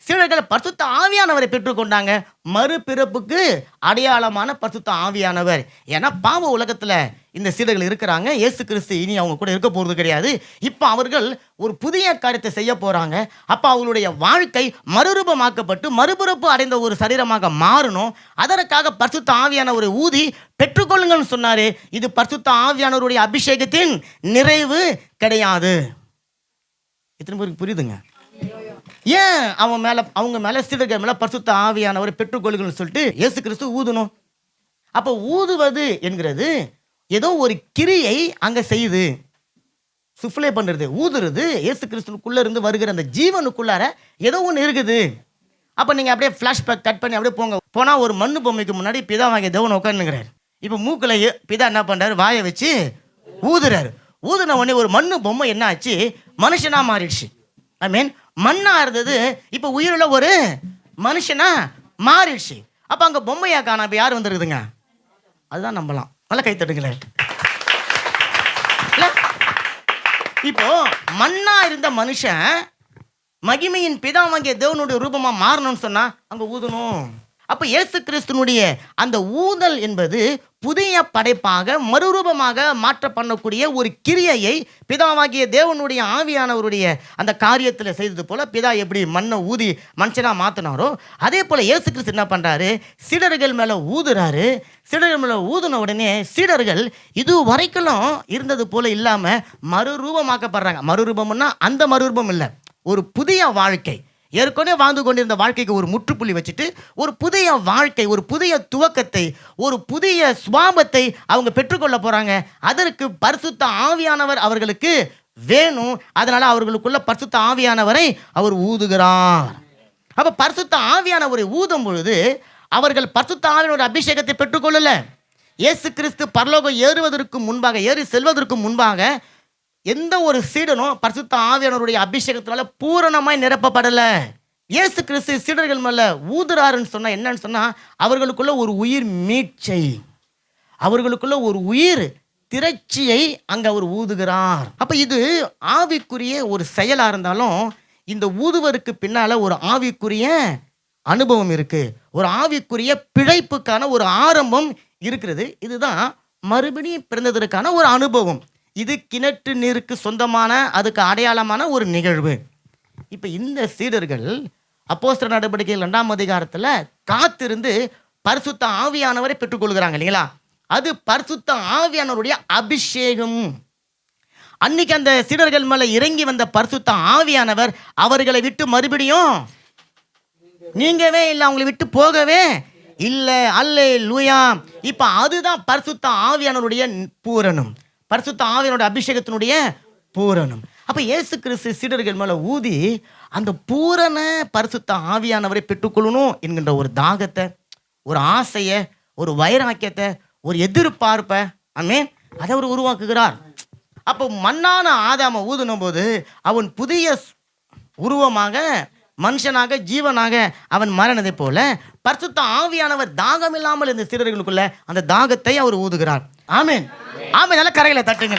சீடர்கள் பரிசுத்த ஆவியானவரை பெற்றுக்கொண்டாங்க. மறுபிறப்புக்கு அடையாளமான பரிசுத்த ஆவியானவர். ஏன்னா பாவ உலகத்துல இந்த சீடர்கள் இருக்கிறாங்க. இயேசு கிறிஸ்து இனி அவங்க கூட இருக்க போறது கிடையாது. இப்போ அவர்கள் ஒரு புதிய காரியத்தை செய்ய போறாங்க. அப்போ அவங்களுடைய வாழ்க்கை மறுரூபமாக்கப்பட்டு மறுபிறப்பு அடைந்த ஒரு சரீரமாக மாறணும். அதற்காக பரிசுத்த ஆவியானவரை ஊதி பெற்றுக்கொள்ளுங்கள்னு சொன்னாரு. இது பரிசுத்த ஆவியானவருடைய அபிஷேகத்தின் நிறைவு கிடையாது. எத்தனை பேருக்கு புரியுதுங்க? ஏன் அவங்க மேல சீடர்கள் மேல பரிசுத்த ஆவியானவரை பெற்றுக்கொள்ளுங்கன்னு சொல்லிட்டு இயேசு கிறிஸ்து ஊதணும்? அப்போ ஊதுவது என்கிறது ஏதோ ஒரு கிரியை அங்க செய்யுது, சுஃப்ளே பண்றது, ஊதுறது. இயேசு கிறிஸ்துக்குள்ள இருந்து வருகிற அந்த ஜீவனுக்குள்ளார ஏதோ ஒன்று இருக்குது. அப்போ நீங்க அப்படியே ஃபிளாஷ்பேக் கட் பண்ணி அப்படியே போனா ஒரு மண்ணு பொம்மைக்கு முன்னாடி பிதாவாகிய தேவன் உட்காந்துங்கிறாரு. இப்போ மூக்கில் பிதா என்ன பண்றாரு? வாயை வச்சு ஊதுறாரு. ஊதுன உடனே ஒரு மண்ணு பொம்மை என்ன ஆச்சு? மனுஷனா மாறிடுச்சு. ஐ மீன் மண்ணா இருந்தது இப்போ உயிருள்ள ஒரு மனுஷனா மாறிடுச்சு. அப்போ அங்கே பொம்மையா காணா இப்போ யார் வந்துருக்குதுங்க? அதுதான் நம்பலாம். நல்லா கை தட்டுங்களேன். இப்போ மண்ணா இருந்த மனுஷன் மகிமையின் பிதாவாகிய தேவனுடைய ரூபமா மாறணும்னு சொன்னா அங்க ஊதணும். அப்ப இயேசு கிறிஸ்துனுடைய அந்த ஊதல் என்பது புதிய படைப்பாக மறுரூபமாக மாற்ற பண்ணக்கூடிய ஒரு கிரியையை பிதாவாகிய தேவனுடைய ஆவியானவருடைய அந்த காரியத்தில் செய்தது போல பிதா எப்படி மண்ணை ஊதி மனுஷனா மாத்தினாரோ அதே போல இயேசு கிறிஸ்து என்ன பண்றாரு? சீடர்கள் மேல ஊதுறாரு. சீடர்கள் மேல ஊதுன உடனே சீடர்கள் இது வரைக்கும் இருந்தது போல இல்லாம மறுரூபமாக்கப்படுறாங்க. மறுரூபம்னா அந்த மறுரூபம் இல்லை, ஒரு புதிய வாழ்க்கை. ஏற்கனவே வாழ்ந்து கொண்டிருந்த வாழ்க்கைக்கு ஒரு முற்றுப்புள்ளி வச்சுட்டு ஒரு புதிய வாழ்க்கை, ஒரு புதிய துவக்கத்தை, ஒரு புதிய சுபாவத்தை அவங்க பெற்றுக்கொள்ள போறாங்க. அதற்கு பரிசுத்த ஆவியானவர் அவர்களுக்கு வேணும். அதனால அவர்களுக்குள்ள பரிசுத்த ஆவியானவரை அவர் ஊதுகிறார். அப்ப பரிசுத்த ஆவியானவரை ஊதும் பொழுது அவர்கள் பரிசுத்த ஆவியானவர் அபிஷேகத்தை பெற்றுக்கொள்ளல. இயேசு கிறிஸ்து பரலோகம் ஏறுவதற்கு முன்பாக, ஏறி செல்வதற்கு முன்பாக எந்த ஒரு சீடனும் பரிசுத்த ஆவியானவருடைய அபிஷேகத்தினால பூரணமாய் நிரப்பப்படல. இயேசு கிறிஸ்து சீடர்கள் மேல ஊதுறாருன்னு சொன்னா என்னன்னு சொன்னா அவர்களுக்குள்ள ஒரு உயிர் மீட்சை, அவர்களுக்குள்ள ஒரு உயிர் திரட்சியை அங்க அவர் ஊதுகிறார். அப்ப இது ஆவிக்குரிய ஒரு செயலா இருந்தாலும் இந்த ஊதுவருக்கு பின்னால ஒரு ஆவிக்குரிய அனுபவம் இருக்கு, ஒரு ஆவிக்குரிய பிழைப்புக்கான ஒரு ஆரம்பம் இருக்கிறது. இதுதான் மறுபடியும் பிறந்ததற்கான ஒரு அனுபவம். இது கிணற்று நீருக்கு சொந்தமான, அதுக்கு அடையாளமான ஒரு நிகழ்வு. இப்போ இந்த சீடர்கள் அப்போஸ்தலர் நடவடிக்கைகள் 2ஆம் அதிகாரத்தில் காத்திருந்து பரிசுத்த ஆவியானவரை பெற்றுக்கொள்கிறாங்க இல்லைங்களா? அது பரிசுத்த ஆவியானவருடைய அபிஷேகம். அன்னைக்கு அந்த சீடர்கள் மேலே இறங்கி வந்த பரிசுத்த ஆவியானவர் அவர்களை விட்டு மறுபடியும் நீங்கவே இல்லை, அவங்களை விட்டு போகவே இல்லை. அல்லேலூயா. இப்போ அதுதான் பரிசுத்த ஆவியானவருடைய பூரணம், பரிசுத்த ஆவியானவருடைய அபிஷேகத்தினுடைய பூரணம். அப்ப இயேசு கிறிஸ்து சீடர்கள் மேல ஊதி அந்த பூரண பரிசுத்த ஆவியானவரை பெற்றுக்கொள்ளணும் என்கின்ற ஒரு தாகத்தை, ஒரு ஆசையை, ஒரு வைராக்கியத்தை, ஒரு எதிர்பார்ப்பை ஆமென் அதை அவர் உருவாக்குகிறார். அப்போ மண்ணான ஆதாமை ஊதுனும் போது அவன் புதிய உருவமாக, மனுஷனாக, ஜீவனாக அவன் மாறினதை போல பரிசுத்த ஆவியானவர் தாகம் இல்லாமல் இந்த சீடர்களுக்குள்ள அந்த தாகத்தை அவர் ஊதுகிறார். ஆமென் ஆமென். நல்ல கரைகளை தட்டுங்க.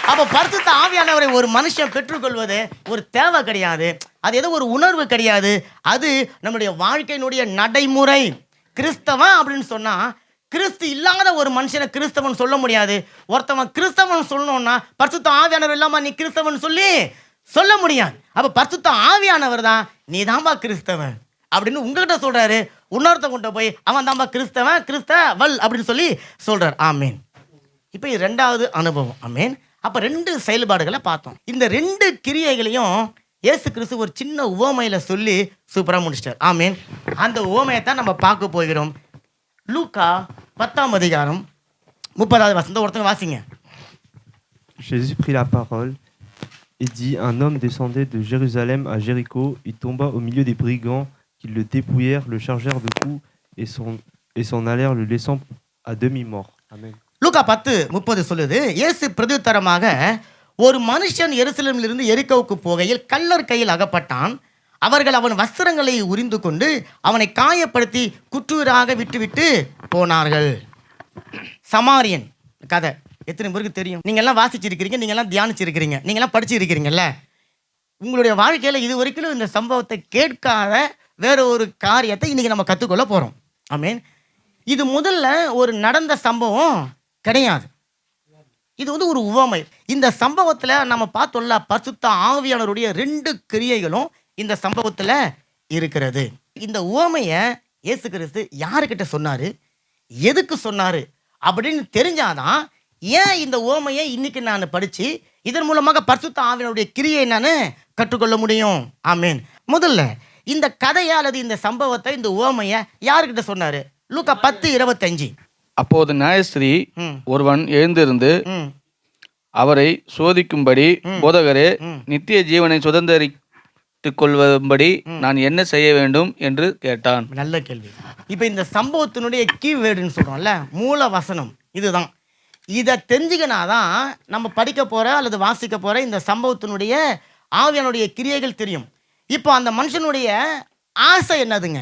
அப்போ பரிசுத்த ஆவியானவரை ஒரு மனுஷன் பெற்றுக்கொள்வது ஒரு தேவை கிடையாது, அது ஏதோ ஒரு உணர்வு கிடையாது, அது நம்முடைய வாழ்க்கையினுடைய நடைமுறை. கிறிஸ்தவன் அப்படின்னு சொன்னா கிறிஸ்து இல்லாத ஒரு மனுஷனை கிறிஸ்தவன் சொல்ல முடியாது. ஒருத்தவன் கிறிஸ்தவன் சொல்லணும்னா பரிசுத்த ஆவியானவர் இல்லாம நீ கிறிஸ்தவன் சொல்லி சொல்ல முடியாது. அப்ப பரிசுத்த ஆவியானவர் தான் நீ தான்பா கிறிஸ்தவன் அப்படின்னு உங்ககிட்ட சொல்றாரு. இன்னொருத்த கொண்டு போய் அவன் தான்பா கிறிஸ்தவன், கிறிஸ்தவல் அப்படின்னு சொல்லி சொல்றார். ஆமீன். இப்போ இது 2வது அனுபவம். ஆமீன். அப்ப 2 செயல்பாடுகளை பார்த்தோம். இந்த 2 கிரியைகளையும் இயேசு கிறிஸ்து ஒரு சின்ன உவமையில சொல்லி சூப்பரா முடிச்சிட்டார். ஆமீன். அந்த உவமையை தான் நம்ம பார்க்க போகிறோம். லூக்கா 10ஆம் அதிகாரம் 30வது வசனத்தை ஒருத்தங்க வாசிங்க. Jésus prit la parole et dit: Un homme descendait de Jérusalem à Jéricho. Il tomba au milieu des brigands qui le dépouillèrent, le chargèrent de coups et s'en allèrent, le laissant à demi-mort. Amen. லூக்கா 10:30 சொல்லுது, இயேசு பிரதியுத்தரமாக, ஒரு மனுஷன் எருசலேமிலிருந்து எரிகோவுக்கு போகையில் கள்ளர் கையில் அகப்பட்டான். அவர்கள் அவன் வஸ்திரங்களை உரிந்து கொண்டு அவனை காயப்படுத்தி குற்றூராக விட்டுவிட்டு போனார்கள். சமாரியன் கதை எத்தனை பேருக்கு தெரியும்? நீங்கள்லாம் வாசிச்சிருக்கிறீங்க, நீங்கள்லாம் தியானிச்சிருக்கிறீங்க, நீங்கள்லாம் படிச்சிருக்கிறீங்கல்ல. உங்களுடைய வாழ்க்கையில் இது வரைக்கும் இந்த சம்பவத்தை கேட்காத வேற ஒரு காரியத்தை இன்னைக்கு நம்ம கற்றுக்கொள்ள போகிறோம். ஆமீன். இது முதல்ல ஒரு நடந்த சம்பவம் கிடையாது, இது வந்து ஒரு உவமை. இந்த சம்பவத்தில் நம்ம பார்த்தோம்ல, பரிசுத்த ஆவியானவருடைய 2 கிரியைகளும் இந்த சம்பவத்தில் இருக்கிறது. இந்த உவமையை இயேசு கிறிஸ்து யாருக்கிட்ட சொன்னார், எதுக்கு சொன்னார் அப்படின்னு தெரிஞ்சாதான் ஏன் இந்த ஓமையை இன்னைக்கு நான் படித்து இதன் மூலமாக பரிசுத்த ஆவியினுடைய கிரியை நான் கற்றுக்கொள்ள முடியும்? ஆமேன். முதல்ல இந்த கதையை அல்லது இந்த சம்பவத்தை, இந்த ஓமையை யாருக்கிட்ட சொன்னார்? லூக்கா 10:25. அப்போது நியாயஸ்திரி ஒருவன் எழுந்திருந்து அவரை சோதிக்கும்படி, போதகரே, நித்திய ஜீவனை சுதந்தரித்துக் கொள்வதும்படி நான் என்ன செய்ய வேண்டும் என்று கேட்டான். நல்ல கேள்வி. இப்போ இந்த சம்பவத்தினுடைய கீவேர்டுன்னு சொல்கிறோம்ல, மூல வசனம் இதுதான். இதை தெரிஞ்சுக்கினாதான் நம்ம படிக்க போகிற அல்லது வாசிக்க போகிற இந்த சம்பவத்தினுடைய ஆவியானுடைய கிரியைகள் தெரியும். இப்போ அந்த மனுஷனுடைய ஆசை என்னதுங்க?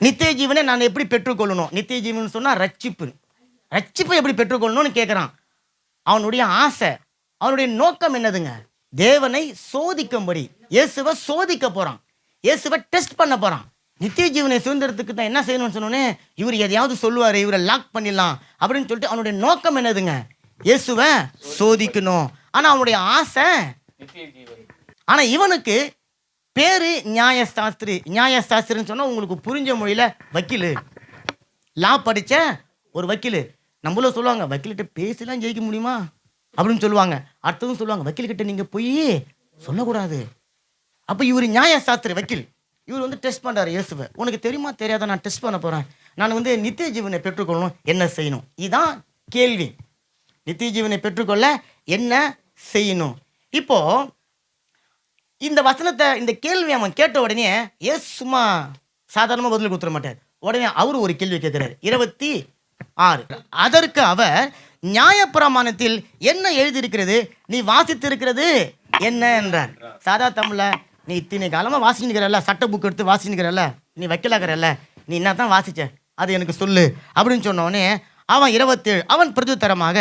நித்திய ஜீவனை நான் எப்படி பெற்றுக்கொள்ளணும்? நித்திய ஜீவன் சொன்னால் ரட்சிப்பை எப்படி பெற்றுக்கொள்ளணும்னு கேட்குறான். அவனுடைய ஆசை, அவனுடைய நோக்கம் என்னதுங்க? தேவனை சோதிக்கும்படி, இயேசுவை சோதிக்க போகிறான், இயேசுவை டெஸ்ட் பண்ண போகிறான். நித்திய ஜீவனை சுதந்திரத்துக்கு தான் என்ன செய்யணும்னு சொன்னோன்னே இவர் எதையாவது சொல்லுவார், இவரை லாக் பண்ணிடலாம் அப்படின்னு சொல்லிட்டு அவனுடைய நோக்கம் என்னதுங்க? இயேசுவை சோதிக்கணும். ஆனால் அவனுடைய ஆசை, ஆனால் இவனுக்கு பேரு நியாயசாஸ்திரி. நியாயசாஸ்திரின்னு சொன்னால் உங்களுக்கு புரிஞ்ச மொழியில் வக்கீல், லா படித்த ஒரு வக்கீல். நம்மள சொல்லுவாங்க, வக்கீல்கிட்ட பேசலாம் ஜெயிக்க முடியுமா அப்படின்னு சொல்லுவாங்க. அடுத்ததும் சொல்லுவாங்க, வக்கீல்கிட்ட நீங்கள் போய் சொல்லக்கூடாது. அப்போ இவர் நியாயசாஸ்திரி, வக்கீல். இவர் வந்து டெஸ்ட் பண்ணுறாரு இயேசுவை. உனக்கு தெரியுமா தெரியாத, நான் டெஸ்ட் பண்ண போகிறேன், நான் வந்து நித்திய ஜீவனை பெற்றுக்கொள்ளணும், என்ன செய்யணும்? இதுதான் கேள்வி. நித்திய ஜீவனை பெற்றுக்கொள்ள என்ன செய்யணும்? இப்போ இந்த வசனத்தை, இந்த கேள்வி அவன் கேட்ட உடனே ஏசு சும்மா சாதாரணமாக பதில் கொடுத்துட மாட்டார். உடனே அவர் ஒரு கேள்வி கேட்கிறார். 26. அதற்கு அவர், நியாயப்பிரமாணத்தில் என்ன எழுதியிருக்கிறது, நீ வாசித்திருக்கிறது என்ன என்றார். சாதா தமிழில், நீ இத்தனை காலமாக வாசிச்சுக்கிறல்ல, சட்ட புக் எடுத்து வாசிச்சுக்கிறல்ல, நீ வைக்கலாக்கிறல்ல, நீ என்ன தான் வாசிச்ச அது எனக்கு சொல்லு அப்படின்னு சொன்னோடனே அவன் 27, அவன் பிரதித்தரமாக,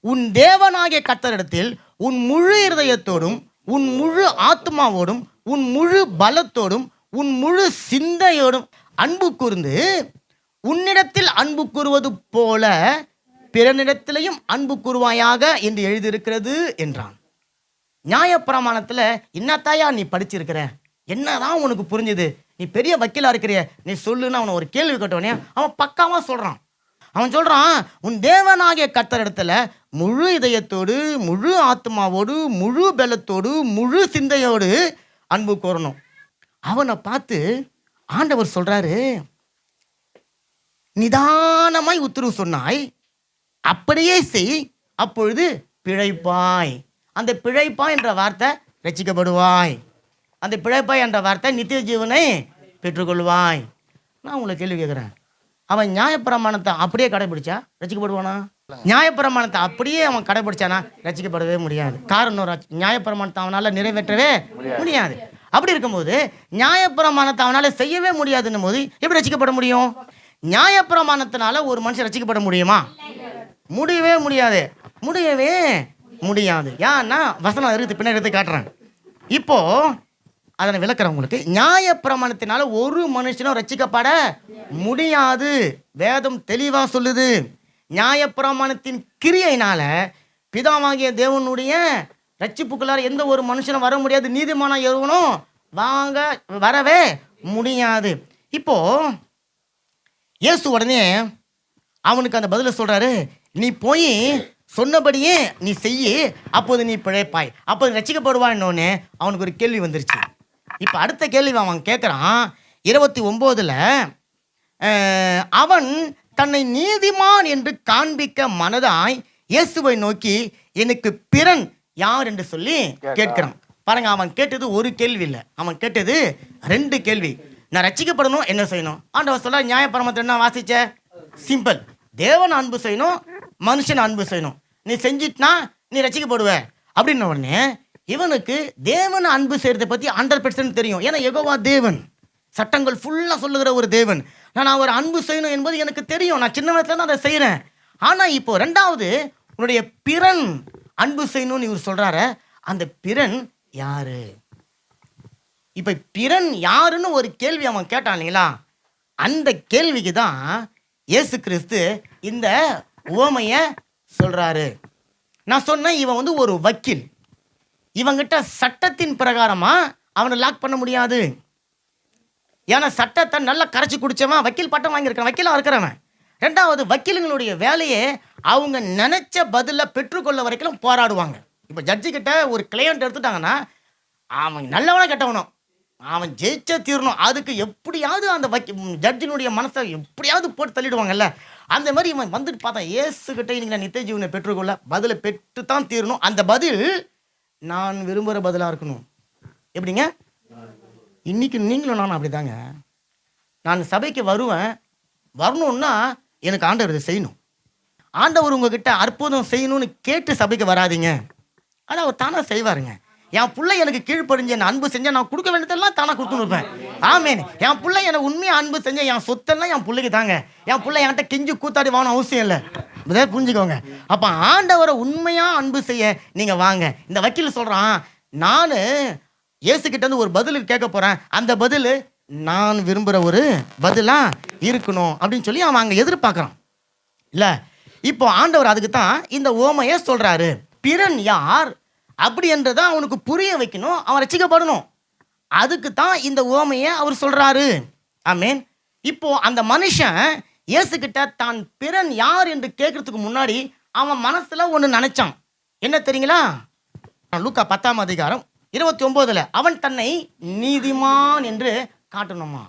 உன் தேவனாகிய கர்த்தரிடத்தில் உன் முழு இருதயத்தோடும், உன் முழு ஆத்மாவோடும், உன் முழு பலத்தோடும், உன் முழு சிந்தையோடும் அன்பு கூர்ந்து, உன்னிடத்தில் அன்பு கூறுவது போல பிறனிடத்திலையும் அன்பு கூறுவாயாக என்று எழுதியிருக்கிறது என்றான். நியாயப்பிரமாணத்தில் என்னத்தாயா நீ படிச்சிருக்கிற, என்னதான் உனக்கு புரிஞ்சுது, நீ பெரிய வக்கீலாக இருக்கிறிய, நீ சொல்லுன்னு அவனை ஒரு கேள்வி கேட்டவனே அவன் பக்காவாக சொல்கிறான். அவன் சொல்கிறான், உன் தேவனாகிய கர்த்தரிடத்துல முழு இதயத்தோடு, முழு ஆத்மாவோடு, முழு பலத்தோடு, முழு சிந்தையோடு அன்பு கூறணும். அவனை பார்த்து ஆண்டவர் சொல்கிறாரு, நிதானமாய் உத்தரவு சொன்னாய், அப்படியே செய், அப்பொழுது பிழைப்பாய். அந்த பிழைப்பாய் என்ற வார்த்தை ரட்சிக்கப்படுவாய். அந்த பிழைப்பாய் என்ற வார்த்தை நித்திய ஜீவனை பெற்றுக்கொள்வாய். நான் உங்களை கேள்வி கேட்குறேன், அவன் நியாயப்பிரமாணத்தை அப்படியே கடைபிடிச்சா ரட்சிக்கப்படுவானா? நியாயப்பிரமாணத்தை அப்படியே அவன் கடைபிடிச்சானா ரட்சிக்கப்படவே முடியாது. காரணம், நியாயப்பிரமாணத்தை அவனால் நிறைவேற்றவே முடியாது. அப்படி இருக்கும்போது நியாயப்பிரமாணத்தை அவனால் செய்யவே முடியாதுன்னும் போது எப்படி ரட்சிக்கப்பட முடியும்? நியாயப்பிரமாணத்தினால ஒரு மனுஷன் ரட்சிக்கப்பட முடியுமா? முடியவே முடியாது, முடியவே முடியாது. ஏன்னா வசனம் இருக்குது, பின்னாடி எடுத்து காட்டுறேன். இப்போ அதனை விளக்குறேன் உங்களுக்கு. நியாயப்பிரமாணத்தினால ஒரு மனுஷனும் ரட்சிக்கப்பட முடியாது. வேதம் தெளிவாக சொல்லுது. நியாயப்பிரமாணத்தின் கிரியையினால பிதாவாகிய தேவனுடைய ரட்சிப்புக்குள்ளார எந்த ஒரு மனுஷனும் வர முடியாது. நீதிமானம் எவனும் வரவே முடியாது. இப்போ இயேசு உடனே அவனுக்கு அந்த பதிலை சொல்றாரு, நீ போய் சொன்னபடியே நீ செய்யி, அப்போது நீ பிழைப்பாய், அப்போது ரட்சிக்கப்படுவான்னு. அவனுக்கு ஒரு கேள்வி வந்துருச்சு. இப்போ அடுத்த கேள்வி அவன் கேட்குறான். 29 அவன் தன்னை நீதிமான் என்று காண்பிக்க மனதாய் இயேசுவை நோக்கி, எனக்கு பிறன் யார் என்று சொல்லி கேட்கிறான். பாருங்க, அவன் கேட்டது ஒரு கேள்வி இல்லை, அவன் கேட்டது 2 கேள்வி. நான் ரட்சிக்கப்படணும், என்ன செய்யணும்? ஆண்டவர் சொல்ல, நியாயப்பிரமாணத்தை என்ன வாசிச்ச? சிம்பிள். தேவன் அன்பு செய்யணும், மனுஷன் அன்பு செய்யணும். நீ செஞ்சிட்னா நீ ரட்சிக்கப்படுவ அப்படின்ன உடனே இவனுக்கு தேவன் அன்பு செய்யறதை பற்றி 100% தெரியும். ஏன்னா யெகோவா தேவன், சட்டங்கள் ஃபுல்லாக சொல்லுகிற ஒரு தேவன். நான் அவர் அன்பு செய்யணும் என்பது எனக்கு தெரியும், நான் சின்ன வயசுல தான் அதை செய்கிறேன். ஆனால் இப்போ 2வது உன்னுடைய பிறன் அன்பு செய்யணும்னு இவர் சொல்கிறாரு. அந்த பிறன் யாரு? இப்போ பிறன் யாருன்னு ஒரு கேள்வி அவன் கேட்டான் இல்லைங்களா? அந்த கேள்விக்கு தான் இயேசு கிறிஸ்து இந்த உவமையை சொல்கிறாரு. நான் சொன்னேன், இவன் வந்து ஒரு வக்கீல். இவங்கிட்ட சட்டத்தின் பிரகாரமாக அவனை லாக் பண்ண முடியாது. ஏன்னா சட்டத்தை நல்லா கரைச்சி குடித்தவன், வக்கீல் பட்டம் வாங்கியிருக்கான், வக்கீலாக இருக்கிறவன். ரெண்டாவது, வக்கீலுங்களுடைய வேலையே அவங்க நினைச்ச பதிலை பெற்றுக்கொள்ள வரைக்கும் போராடுவாங்க. இப்போ ஜட்ஜி கிட்ட ஒரு கிளையண்ட் எடுத்துட்டாங்கன்னா அவன் நல்லவனா கெட்டவனோ அவன் ஜெயிச்சே தீரணும். அதுக்கு எப்படியாவது அந்த ஜட்ஜினுடைய மனசை எப்படியாவது போட்டு தள்ளிடுவாங்கல்ல. அந்த மாதிரி இவன் வந்துட்டு பார்த்தா இயேசுகிட்ட இன்னைக்கு நான் நித்திய ஜீவனை பெற்றுக்கொள்ள பதிலை பெற்று தான் தீரணும். அந்த பதில் நான் விரும்புகிற பதிலாக இருக்கணும். எப்படிங்க? இன்னைக்கு நீங்களும் நானும் அப்படிதாங்க. நான் சபைக்கு வருவேன், வரணும்னா எனக்கு ஆண்டவர் இதை செய்யணும். ஆண்டவர் உங்ககிட்ட அற்புதம் செய்யணும்னு கேட்டு சபைக்கு வராதிங்க. ஆனால் அவர் தானாக செய்வாருங்க. என் பிள்ளை எனக்கு கீழ்ப்படிஞ்சு என் அன்பு செஞ்சா நான் கொடுக்க வேண்டியதெல்லாம் தானாக கொடுத்துன்னு இருப்பேன். ஆமேன். என் பிள்ளை எனக்கு உண்மையாக அன்பு செஞ்ச என் சொத்தெல்லாம் என் பிள்ளைக்கு தாங்க. என் பிள்ளை என்கிட்ட கெஞ்சி கூத்தாடி வாங்கணும் அவசியம் இல்லை. இதை புரிஞ்சுக்கோங்க. அப்போ ஆண்டவரை உண்மையாக அன்பு செய்ய நீங்கள் வாங்க. இந்த வக்கீல் சொல்கிறான், நான் இயேசுகிட்டேருந்து ஒரு பதில் கேட்க போகிறேன், அந்த பதில் நான் விரும்புகிற ஒரு பதிலாக இருக்கணும் அப்படின்னு சொல்லி அவன் அங்கே எதிர்பார்க்குறான் இல்லை. இப்போ ஆண்டவர் அதுக்கு தான் இந்த ஓமையை சொல்கிறாரு. பிறன் யார் அப்படி என்றதை அவனுக்கு புரிய வைக்கணும், அவன் ரட்சிக்கப்படணும். அதுக்கு தான் இந்த ஓமையை அவர் சொல்கிறாரு. ஆமேன். இப்போ அந்த மனுஷன் இயேசுகிட்ட தான் பிறன் யார் என்று கேட்கறதுக்கு முன்னாடி அவன் மனசில் ஒன்று நினச்சான். என்ன தெரியுங்களா? லூக்கா 10ஆம் அதிகாரம் 29 அவன் தன்னை நீதிமான் என்று காட்டணுமா.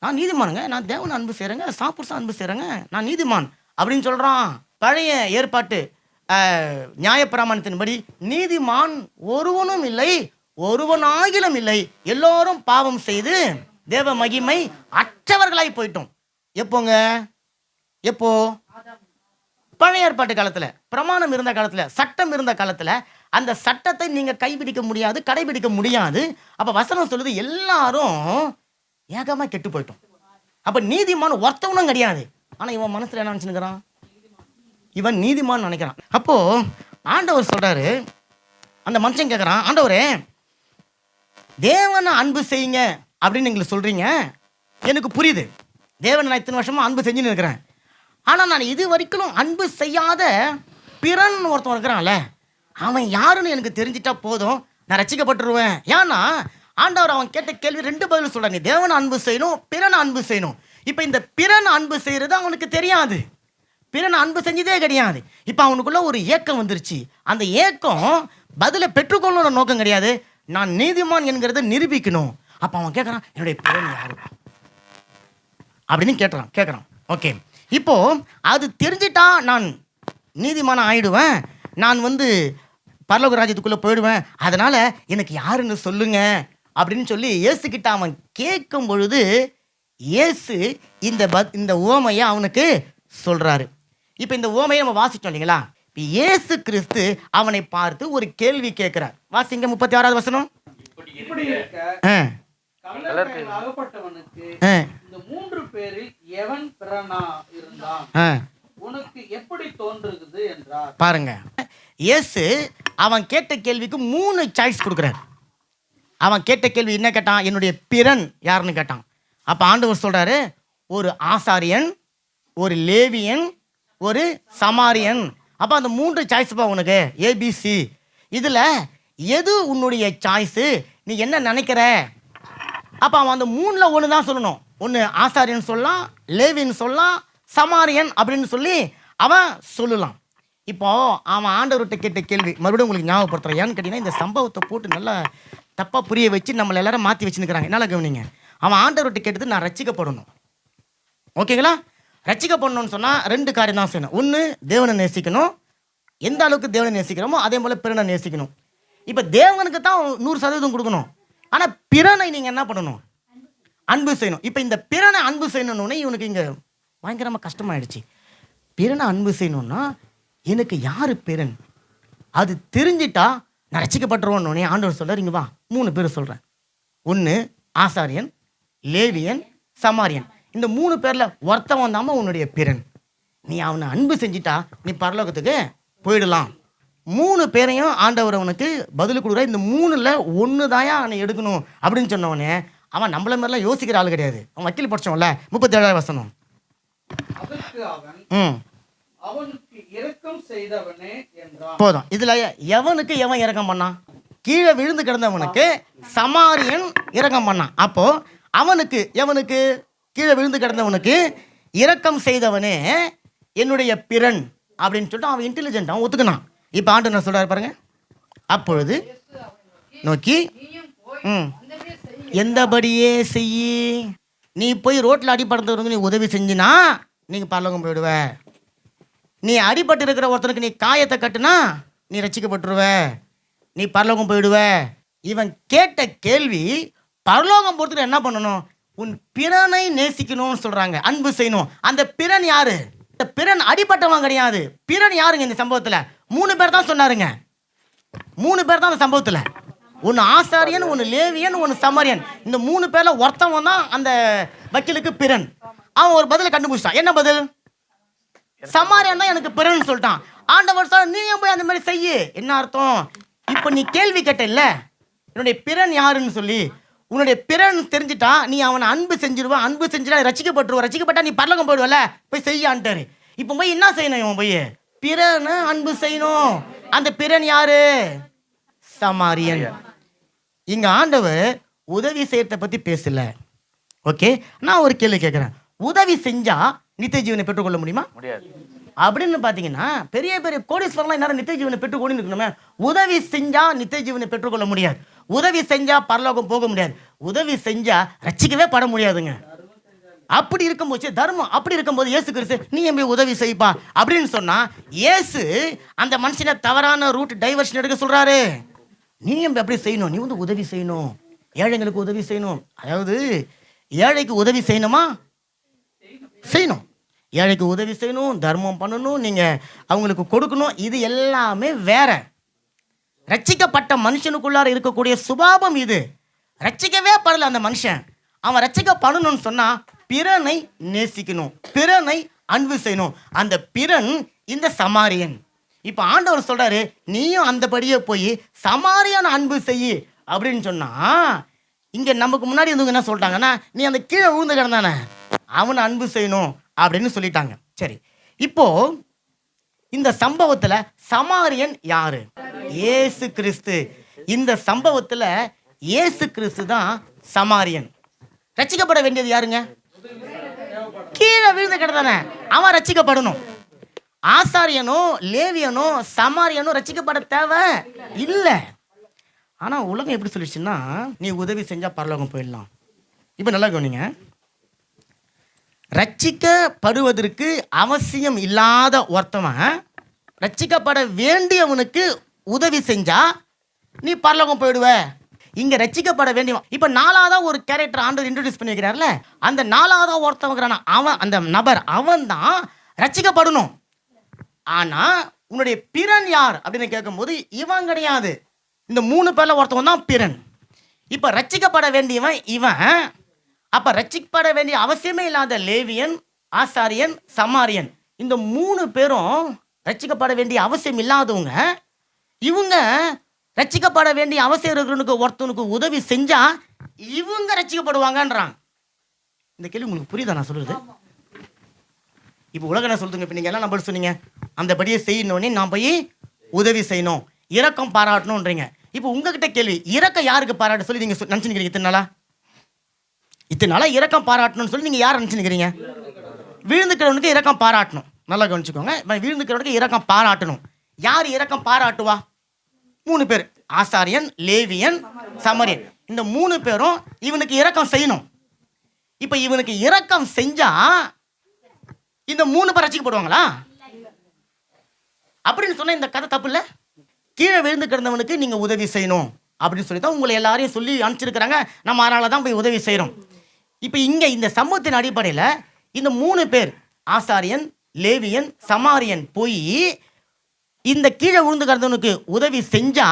நான் நீதிமானுங்க, நான் தேவனை அன்பு செய்கிறேங்க, சாப்புருசா அன்பு செய்கிறேங்க, நான் நீதிமான் அப்படின்னு சொல்கிறான். பழைய ஏற்பாட்டு நியாயப்பிரமாணத்தின்படி நீதிமான் ஒருவனும் இல்லை, ஒருவனாகிலும் இல்லை, எல்லோரும் பாவம் செய்து தேவ மகிமை அற்றவர்களாய் போயிட்டோம். எப்போங்க? எப்போ? பழைய ஏற்பாட்டு காலத்தில், பிரமாணம் இருந்த காலத்தில், சட்டம் இருந்த காலத்தில் அந்த சட்டத்தை நீங்கள் கைப்பிடிக்க முடியாது, கடைபிடிக்க முடியாது. அப்போ வசனம் சொல்லுது எல்லாரும் ஏகமாக கெட்டு போயிட்டோம். அப்போ நீதிமான் ஒருத்தவனும் கிடையாது. ஆனால் இவன் மனசில் என்ன நினச்சினுக்கிறான்? இவன் நீதிமான் நினைக்கிறான். அப்போ ஆண்டவர் சொல்றாரு, அந்த மனுஷன் கேட்குறான், ஆண்டவரே தேவனை அன்பு செய்யுங்க அப்படின்னு நீங்க சொல்றீங்க, எனக்கு புரியுது. தேவனை நான் இத்தனை வருஷமா அன்பு செஞ்சுன்னு இருக்கிறேன். ஆனால் நான் இது வரைக்கும் அன்பு செய்யாத பிறன் ஒருத்தன் இருக்கிறான்ல, அவன் யாருன்னு எனக்கு தெரிஞ்சிட்டா போதும், நான் ரட்சிக்கப்பட்டுருவேன். ஏன்னா ஆண்டவர் அவன் கேட்ட கேள்வி 2 பதில் சொல்றான். நீ தேவனை அன்பு செய்யணும், பிறனை அன்பு செய்யணும். இப்போ இந்த பிறனை அன்பு செய்யறது அவனுக்கு தெரியாது, பிறனை அன்பு செஞ்சதே கிடையாது. இப்போ அவனுக்குள்ள ஒரு ஏக்கம் வந்துருச்சு. அந்த ஏக்கம் பதிலை பெற்றுக்கொள்ளணும் நோக்கம் கிடையாது, நான் நீதிமான் என்கிறத நிரூபிக்கணும். அப்போ அவன் கேட்குறான், என்னுடைய பிறன் யாரு அப்படின்னு கேட்குறான். ஓகே, இப்போ அது தெரிஞ்சிட்டா நான் நீதிமானம் ஆயிடுவேன், நான் பரலோக ராஜ்யத்துக்குள்ளே போயிடுவேன், அதனால எனக்கு யாருன்னு சொல்லுங்க அப்படின்னு சொல்லி இயேசுக்கிட்ட அவன் கேட்கும் பொழுது இயேசு இந்த ஓமையை அவனுக்கு சொல்றாரு. இப்போ இந்த ஓமையை நம்ம வாசிச்சோம் இல்லைங்களா? இப்போ இயேசு கிறிஸ்து அவனை பார்த்து ஒரு கேள்வி கேட்கிறார். வாசிங்க 36வது வசனம். இப்படி இருக்க கள்ளத்தில் அகப்பட்டவனுக்கு இந்த 3 பேரில் எவன் பிறனா இருந்தான் உனக்கு எப்படி தோன்றுகிறது என்றார். பாருங்க, இயேசு அவன் கேட்ட கேள்விக்கு 3 சாய்ஸ் கொடுக்குறார். அவன் கேட்ட கேள்வி என்ன கேட்டான்? என்னுடைய பிறன் யாருன்னு கேட்டான். அப்போ ஆண்டவர் சொல்றாரு, ஒரு ஆசாரியன், ஒரு லேவியன், ஒரு சமாரியன். அப்போ அந்த 3 சாய்ஸ்ப்பா உனக்கு, ஏபிசி. இதில் எது உன்னுடைய சாய்ஸு? நீ என்ன நினைக்கிற? அப்போ அவன் அந்த 3ல் 1 தான் சொல்லணும். ஒன்று ஆசாரியன் சொல்லலாம், லேவியன் சொல்லலாம், சமாரியன் அப்படின்னு சொல்லி அவன் சொல்லலாம். இப்போ அவன் ஆண்டவர்கிட்ட கேட்ட கேள்வி மறுபடியும் உங்களுக்கு ஞாபகப்படுத்துறேன். ஏன்னு கேட்டீங்கன்னா, இந்த சம்பவத்தை போட்டு நல்லா தப்பாக புரிய வச்சு நம்மளை எல்லாரும் மாற்றி வச்சுருக்கிறாங்க. என்னால் கவனிங்க. அவன் ஆண்டவர்கிட்ட கேட்டது, நான் ரட்சிக்கப்படணும். ஓகேங்களா? ரட்சிக்கப்படணும்னு சொன்னால் 2 காரியம் தான் செய்யணும். ஒன்று, தேவனை நேசிக்கணும். எந்த அளவுக்கு தேவனை நேசிக்கிறோமோ அதே போல் பிறனை நேசிக்கணும். இப்போ தேவனுக்கு தான் 100% கொடுக்கணும். ஆனால் பிறனை நீங்கள் என்ன பண்ணணும்? அன்பு செய்யணும். இப்போ இந்த பிறனை அன்பு செய்யணுன்னே இவனுக்கு இங்கே பயங்கரமாக கஷ்டமாயிடுச்சு. பிறனை அன்பு செய்யணும்னா எனக்கு யார் பிறன் அது தெரிஞ்சிட்டா நான் ரட்சிக்கப்பட்டுருவோன்னே ஆண்டவர் சொல்கிறார், இங்கே வா 3 பேர் சொல்கிறேன். ஒன்று ஆசாரியன், லேவியன், சமாரியன். இந்த 3 பேரில் ஒருத்தன் வந்தாமல் உன்னுடைய பிறன். நீ அவனை அன்பு செஞ்சிட்டா நீ பரலோகத்துக்கு போயிடலாம். 3 பேரையும் ஆண்டவர் அவனுக்கு பதில் கொடுக்குற. இந்த 3ல் 1 தாயா அவனை எடுக்கணும் அப்படின்னு சொன்னவனே அவன் நம்மள மாதிரிலாம் யோசிக்கிற ஆள் கிடையாது. அவன் வக்கீல் படிச்சோம்ல, 37வது வசனம். அதற்கு அவன் அவனுக்கு இரக்கம் செய்தவனே என்றான். போதும். இதுல எவனுக்கு எவன் இரக்கம் பண்ணான்? கீழே விழுந்து கிடந்தவனுக்கு சமாரியன் இரக்கம் பண்ணான். அப்போ அவனுக்கு எவனுக்கு? கீழே விழுந்து கிடந்தவனுக்கு இரக்கம் செய்தவனே என்னுடைய பிறன் அப்படின்னு சொல்லிட்டு அவன் இன்டெலிஜென்ட், அவன் ஒத்துக்கினான். இப்போ ஆண்டவர் என்ன சொல்றாரு பாருங்க, அப்பொழுது நோக்கி எந்தபடியே செய்யி. நீ போய் ரோட்டில் அடிபடுறவங்க நீ உதவி செஞ்சினா நீங்க பரலோகம் போயிடுவ. நீ அடிபட்டு இருக்கிற ஒருத்தனுக்கு நீ காயத்தை கட்டுனா நீ ரட்சிக்கப்பட்டுருவ, நீ பரலோகம் போயிடுவ. இவன் கேட்ட கேள்வி, பரலோகம் போறதுக்கு என்ன பண்ணணும்? உன் பிறனை நேசிக்கணும்னு சொல்றாங்க, அன்பு செய்யணும். அந்த பிறன் யாரு? இந்த பிறன் அடிபட்டவன் கிடையாது. பிறன் யாருங்க இந்த சம்பவத்துல? 3 பேர் தான் சொன்னாருங்க. 3 பேர் தான் அந்த சம்பவத்துல. ஒன்னு ஆசாரியன், ஒன்னு லேவியன், ஒன்னு சமாரியன். இந்த 3 பேர்ல ஒருத்தவன் தான் அந்த வக்கீலுக்கு பிறன். அவன் ஒரு பதில கண்டுபிடிச்சான். என்ன பதில்? சமாரியன் தான் எனக்கு பிறன் சொல்லிட்டான். ஆண்டவர் சொல்ல, நீ போய் அந்த மாதிரி செய்யு. என்ன அர்த்தம்? இப்ப நீ கேள்வி கேட்ட இல்ல, என்னுடைய பிறன் யாருன்னு சொல்லி, உன்னுடைய பிறன் தெரிஞ்சுட்டா நீ அவனை அன்பு செஞ்சிருவ. அன்பு செஞ்சுட்டா ரசிக்கப்பட்டுருவ. ரசிக்கப்பட்டா நீ பரலோகம் போயிடுவல. போய் செய்யான்ட்டாரு. இப்போ போய் என்ன செய்யணும்? இவன் போய் பிறனை அன்பு செய்யணும். அந்த பிறன் யாரு? சமாரியன். இங்க ஆண்டவர் உதவி செய்யறத பத்தி பேசல. ஓகே, நான் ஒரு கேள்வி கேட்கிறேன். உதவி செஞ்சா நித்திய ஜீவனை பெற்றுக்கொள்ள முடியுமா? முடியாது. அப்படின்னு பாத்தீங்கன்னா பெரிய பெரிய கோடீஸ்வரலாம் எல்லாரும் நித்திய ஜீவனை பெற்றுக்கொண்டு இருக்கணுமே. உதவி செஞ்சா நித்திய ஜீவனை பெற்றுக்கொள்ள முடியாது. உதவி செஞ்சா பரலோகம் போக முடியாது. உதவி செஞ்சா ரட்சிக்கவே பட முடியாதுங்க. அப்படி இருக்கும்போது தர்மம், அப்படி இருக்கும்போது இயேசு கிறிஸ்து நீ என் போய் உதவி செய்ப்பா அப்படின்னு சொன்னா, இயேசு அந்த மனுஷனை தவறான ரூட் டைவர்ஷன் எடுக்க சொல்றாரு. நீ எப்படி செய்யணும்? நீ வந்து உதவி செய்யணும், ஏழைங்களுக்கு உதவி செய்யணும். அதாவது ஏழைக்கு உதவி செய்யணுமா? செய்யணும். ஏழைக்கு உதவி செய்யணும், தர்மம் பண்ணணும், நீங்க அவங்களுக்கு கொடுக்கணும். இது எல்லாமே வேற. ரட்சிக்கப்பட்ட மனுஷனுக்குள்ளார இருக்கக்கூடிய சுபாவம் இது. ரட்சிக்கவே படல அந்த மனுஷன். அவன் ரட்சிக்கப்படணும்னு சொன்னா பிறனை நேசிக்கணும், பிறனை அன்பு செய்யணும். அந்த பிறன் இந்த சமாரியன். இப்ப ஆண்டவர் சொல்றாரு, நீயும் அந்தபடியே போய் சமாரியான அன்பு செய்யு அப்படின்னு சொன்னா, இங்க நமக்கு முன்னாடி வந்து என்ன சொல்லிட்டாங்கன்னா, நீ அந்த கீழே விழுந்து கிடந்தானே அவனை அன்பு செய்யணும் அப்படின்னு சொல்லிட்டாங்க. சரி, இப்போ இந்த சம்பவத்துல சமாரியன் யாரு? இயேசு கிறிஸ்து. இந்த சம்பவத்துல இயேசு கிறிஸ்து தான் சமாரியன். ரட்சிக்கப்பட வேண்டியது யாருங்க? கீழே விழுந்து கிடந்தானே அவன் ரட்சிக்கப்படணும். ஆசாரியனோ லேவியனோ சமாரியனோ ரட்சிக்கப்பட தேவை இல்லை. ஆனா உலகம் எப்படி சொல்லிச்சுன்னா, நீ உதவி செஞ்சா பரலோகம் போயிடலாம். இப்ப நல்லா கவனிங்க, ரட்சிக்கப்படுவதற்கு அவசியம் இல்லாத ஒருத்தவன் ரட்சிக்கப்பட வேண்டியவனுக்கு உதவி செஞ்சா நீ பரலோகம் போயிடுவ. இங்க ரட்சிக்கப்பட வேண்டியவன். இப்ப 4ஆவதா ஒரு கேரக்டர் ஆண்டவர் இன்ட்ரோடியூஸ் பண்ணி வைக்கிறார்ல, அந்த 4ஆவதா ஒருத்தவங்கிறான அவன், அந்த நபர் அவன் தான் ரட்சிக்கப்படணும். ஆனா உன்னுடைய பிறன் யார் அப்படின்னு கேட்கும்போது இவன் கிடையாது. இந்த 3 பேர்ல ஒருத்தவன் தான் பிறன். இப்ப ரட்சிக்கப்பட வேண்டியவன் இவன். அப்ப ரட்சிக்கப்பட வேண்டிய அவசியமே இல்லாத லேவியன், ஆசாரியன், சமாரியன், இந்த 3 பேரும் ரட்சிக்கப்பட வேண்டிய அவசியம் இல்லாதவங்க. இவங்க ரட்சிக்கப்பட வேண்டிய அவசியம் இருக்கிறவனுக்கு ஒருத்தனுக்கு உதவி செஞ்சா இவங்க ரட்சிக்கப்படுவாங்கன்றாங்க. இந்த கேள்வி உங்களுக்கு புரியுதா நான் சொல்றது? இப்போ உலகம் என்ன சொல்லுங்க? இப்போ நீங்க எல்லாம் நம்பர் சொன்னீங்க, அந்த படியை செய்யணும்னே நான் போய் உதவி செய்யணும், இரக்கம் பாராட்டணும்ன்றீங்க. இப்போ உங்ககிட்ட கேள்வி, இரக்கம் யாருக்கு பாராட்ட சொல்லி நீங்க நினைச்சுக்கிறீங்க? இத்தனை நாளா இரக்கம் பாராட்டணும்னு சொல்லி நீங்க யார் நினைச்சுக்கிறீங்க? விழுந்துக்கிறவனுக்கு இரக்கம் பாராட்டணும். நல்லா கவனிச்சுக்கோங்க, விழுந்துக்கிறவனுக்கு இரக்கம் பாராட்டணும். யார் இரக்கம் பாராட்டுவா? 3 பேர், ஆசாரியன், லேவியன், சமாரியன். இந்த 3 பேரும் இவனுக்கு இரக்கம் செய்யணும். இப்ப இவனுக்கு இரக்கம் செஞ்சா இந்த 3 பேர் ரட்சிக்கப்படுவாங்களா? அப்படின்னு சொன்னா இந்த கதை தப்பு இல்லை. கீழே விழுந்து கிடந்தவனுக்கு நீங்க உதவி செய்யணும் அப்படின்னு சொல்லி தான் உங்களை எல்லாரையும் சொல்லி அனுப்பிச்சிருக்கிறாங்க. நம்ம அதனால தான் போய் உதவி செய்யறோம். இப்ப இங்க இந்த சமூகத்தின் அடிப்படையில் இந்த 3 பேர், ஆசாரியன், லேவியன், சமாரியன் போய் இந்த கீழே விழுந்து கிடந்தவனுக்கு உதவி செஞ்சா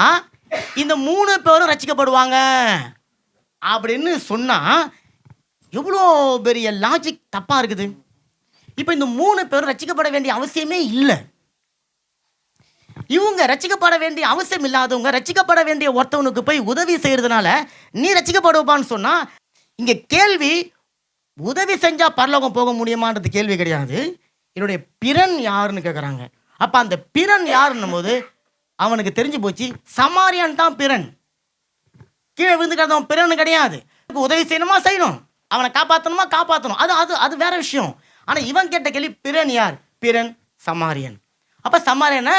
இந்த 3 பேரும் ரட்சிக்கப்படுவாங்க அப்படின்னு சொன்னா எவ்வளோ பெரிய லாஜிக் தப்பா இருக்குது. இப்ப இந்த 3 பேரும் ரட்சிக்கப்பட வேண்டிய அவசியமே இல்லை. இவங்க ரட்சிக்கப்பட வேண்டிய அவசியம் இல்லாதவங்க ரட்சிக்கப்பட வேண்டிய ஒருத்தவனுக்கு போய் உதவி செய்யறதுனால நீ ரட்சிக்கப்படுவான்னு சொன்னா, இங்க கேள்வி உதவி செஞ்சா பரலோகம் போக முடியுமான்றது கேள்வி கிடையாது. என்னுடைய பிறன் யாருன்னு கேட்குறாங்க. அப்ப அந்த பிறன் யாருன்னும் போது அவனுக்கு தெரிஞ்சு போச்சு, சமாரியன் தான் பிறன். கீழே விழுந்து கிடந்தவன் பிறன் கிடையாது. உதவி செய்யணுமா செய்யணும், அவனை காப்பாற்றணுமா காப்பாற்றணும், அது அது அது வேற விஷயம். ஆனா இவன் கேட்ட கேள்வி பிறன் யார்? பிறன் சமாரியன். அப்ப சமாரியனை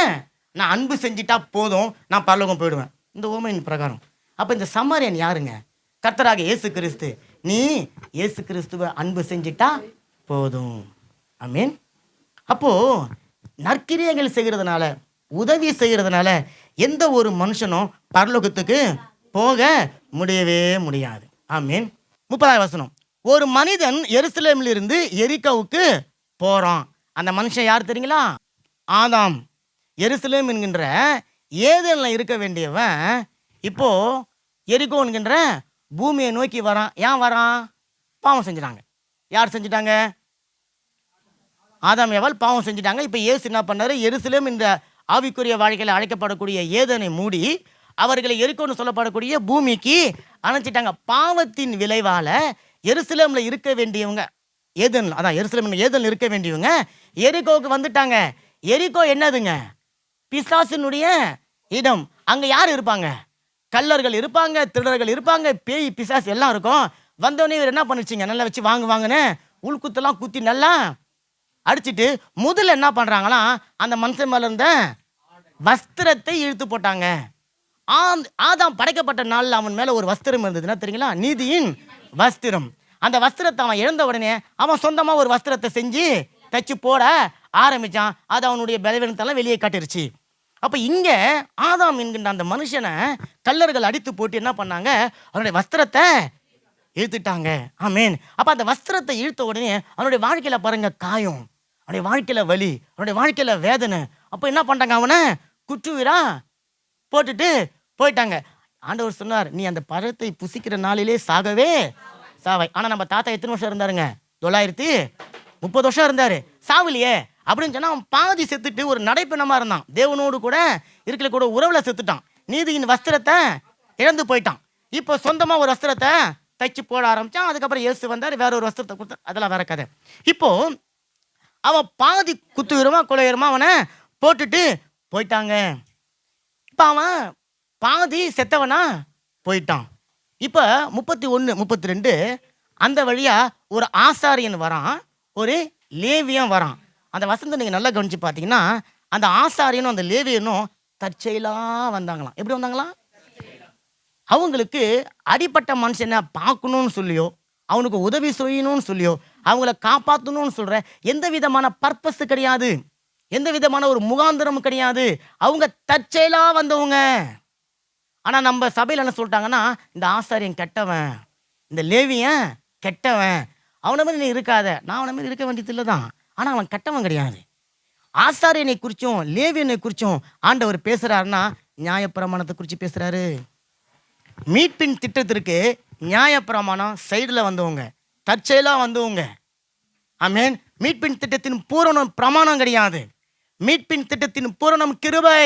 நான் அன்பு செஞ்சிட்டா போதும், நான் பரலோகம் போயிடுவேன், இந்த ஓமையின் பிரகாரம். அப்ப இந்த சமாரியன் யாருங்க? கர்த்தராகிய இயேசு கிறிஸ்து. நீ இயேசு கிறிஸ்துவை அன்பு செஞ்சிட்டா போதும். ஆமென். அப்போ நற்கிரியைகள் செய்கிறதுனால, உதவி செய்கிறதுனால எந்த ஒரு மனுஷனும் பரலோகத்துக்கு போக முடியவே முடியாது. ஆமென். 30வது வசனம். ஒரு மனிதன் எருசலேமில் இருந்து எரிகோவுக்கு போறான். அந்த மனுஷன் யார் தெரியுங்களா? ஆதாம். எருசலேம் என்கின்ற ஏதேனில் இருக்க வேண்டியவன் இப்போ எரிகோ என்கின்ற பூமியை நோக்கி வரான். ஏன் வரான்? பாவம் செஞ்சிட்டாங்க. யார் செஞ்சிட்டாங்க? ஆதாம் ஏவாள் பாவம் செஞ்சிட்டாங்க. இப்போ இயேசு என்ன பண்ணாரு? எருசலேம் இந்த ஆவிக்குரிய வாழ்க்கையில் அழைக்கப்படக்கூடிய ஏதேனை மூடி அவர்களை எரிகோன்னு சொல்லப்படக்கூடிய பூமிக்கு அணைச்சிட்டாங்க. பாவத்தின் விளைவால எருசலேமில் இருக்க வேண்டியவங்க, ஏதேன், அதான் எருசலேம் ஏதேன் இருக்க வேண்டியவங்க எரிகோவுக்கு வந்துட்டாங்க. எரிகோ என்னதுங்க? பிசாசினுடைய இடம். அங்க யார் இருப்பாங்க? கள்ளர்கள் இருப்பாங்க, திருடர்கள் இருப்பாங்க, பேய் பிசாசு எல்லாம் இருக்கும். வந்தோடனே இவர் என்ன பண்ணிச்சிங்க? நல்லா வச்சு வாங்குன்னு உள்குத்தெல்லாம் குத்தி நல்லா அடிச்சுட்டு முதல்ல என்ன பண்றாங்களா, அந்த மனுஷன் மேல இருந்த வஸ்திரத்தை இழுத்து போட்டாங்க. ஆதாம் படைக்கப்பட்ட நாளில் அவன் மேல ஒரு வஸ்திரம் இருந்ததுன்னா தெரியுங்களா? நீதியின் வஸ்திரம். அந்த வஸ்திரத்தை அவன் இழந்த உடனே அவன் சொந்தமா ஒரு வஸ்திரத்தை செஞ்சு தச்சு போட ஆரம்பிச்சான். அது அவனுடைய பலவீனத்தெல்லாம் வெளியே காட்டிருச்சு. அப்ப இங்க ஆதாம் என்கின்ற அந்த மனுஷனை கள்ளர்கள் அடித்து போட்டு என்ன பண்ணாங்க? அவனுடைய வஸ்திரத்தை இழுத்துட்டாங்க. ஆமேன். அப்ப அந்த வஸ்திரத்தை இழுத்த உடனே அவனுடைய வாழ்க்கையில பாருங்க காயம், அவனுடைய வாழ்க்கையில வலி, அவனுடைய வாழ்க்கையில வேதனை. அப்ப என்ன பண்றாங்க? அவனை குற்றுவீரா போட்டுட்டு போயிட்டாங்க. ஆண்டவர் சொன்னார், நீ அந்த பழத்தை புசிக்கிற நாளிலே சாகவே சாவாய். ஆனா நம்ம தாத்தா எத்தனை வருஷம் இருந்தாருங்க? 930 வருஷம் இருந்தாரு, சாவலியே அப்படின்னு சொன்னா அவன் பாதி செத்துட்டு ஒரு நடைப்பெண்ணமா இருந்தான். தேவனோடு கூட இருக்கிற கூட உறவுல செத்துட்டான். நீதியின் வஸ்திரத்தை இழந்து போயிட்டான். இப்போ சொந்தமா ஒரு வஸ்திரத்தை தைச்சு போட ஆரம்பிச்சான். அதுக்கப்புறம் இயேசு வந்தார், வேற ஒரு வஸ்திரத்தை கொடுத்தார். அதெல்லாம் வேற கதை. இப்போ அவன் பாதி குத்து வீரமா கொலை வீரமா அவனை போட்டுட்டு போயிட்டாங்க. இப்போ அவன் பாதி செத்தவனா போயிட்டான். இப்போ 31, 32 அந்த வழியா ஒரு ஆசாரியன் வரான், ஒரு லேவியன் வரான். அந்த வசனத்தை நீங்க நல்லா கவனிச்சு பார்த்தீங்கன்னா, அந்த ஆசாரியனும் அந்த லேவியனும் தற்செயலா வந்தாங்களாம். எப்படி வந்தாங்களாம்? அவங்களுக்கு அடிப்பட்ட மனுஷனை பார்க்கணும்னு சொல்லியோ, அவனுக்கு உதவி செய்யணும்னு சொல்லியோ, அவங்கள காப்பாற்றணும்னு சொல்ற எந்த விதமான பர்பஸ் கிடையாது, எந்த விதமான ஒரு முகாந்திரம் கிடையாது. அவங்க தற்செயலா வந்தவங்க. ஆனா நம்ம சபையில் என்ன சொல்லிட்டாங்கன்னா, இந்த ஆசாரியன் கெட்டவன், இந்த லேவியன் கெட்டவன், அவனை மாதிரி நீ இருக்காத. நான் அவனை மாதிரி இருக்க வேண்டியது இல்லை தான், ஆனா அவன் கெட்டவன் கிடையாது. ஆசாரியனை குறிச்சும் லேவியனை குறிச்சும் ஆண்டவர் பேசுறாருன்னா நியாயப்பிரமாணத்தை குறித்து பேசுறாரு. மீட்பின் திட்டத்திற்கு நியாயப்பிரமாணம் சைடில் வந்தவங்க, தற்செயலா வந்தவங்க. ஆமென். மீட்பின் திட்டத்தின் பூரணம் பிரமாணம் கிடையாது. மீட்பின் திட்டத்தின் பூரணம் கிருபை.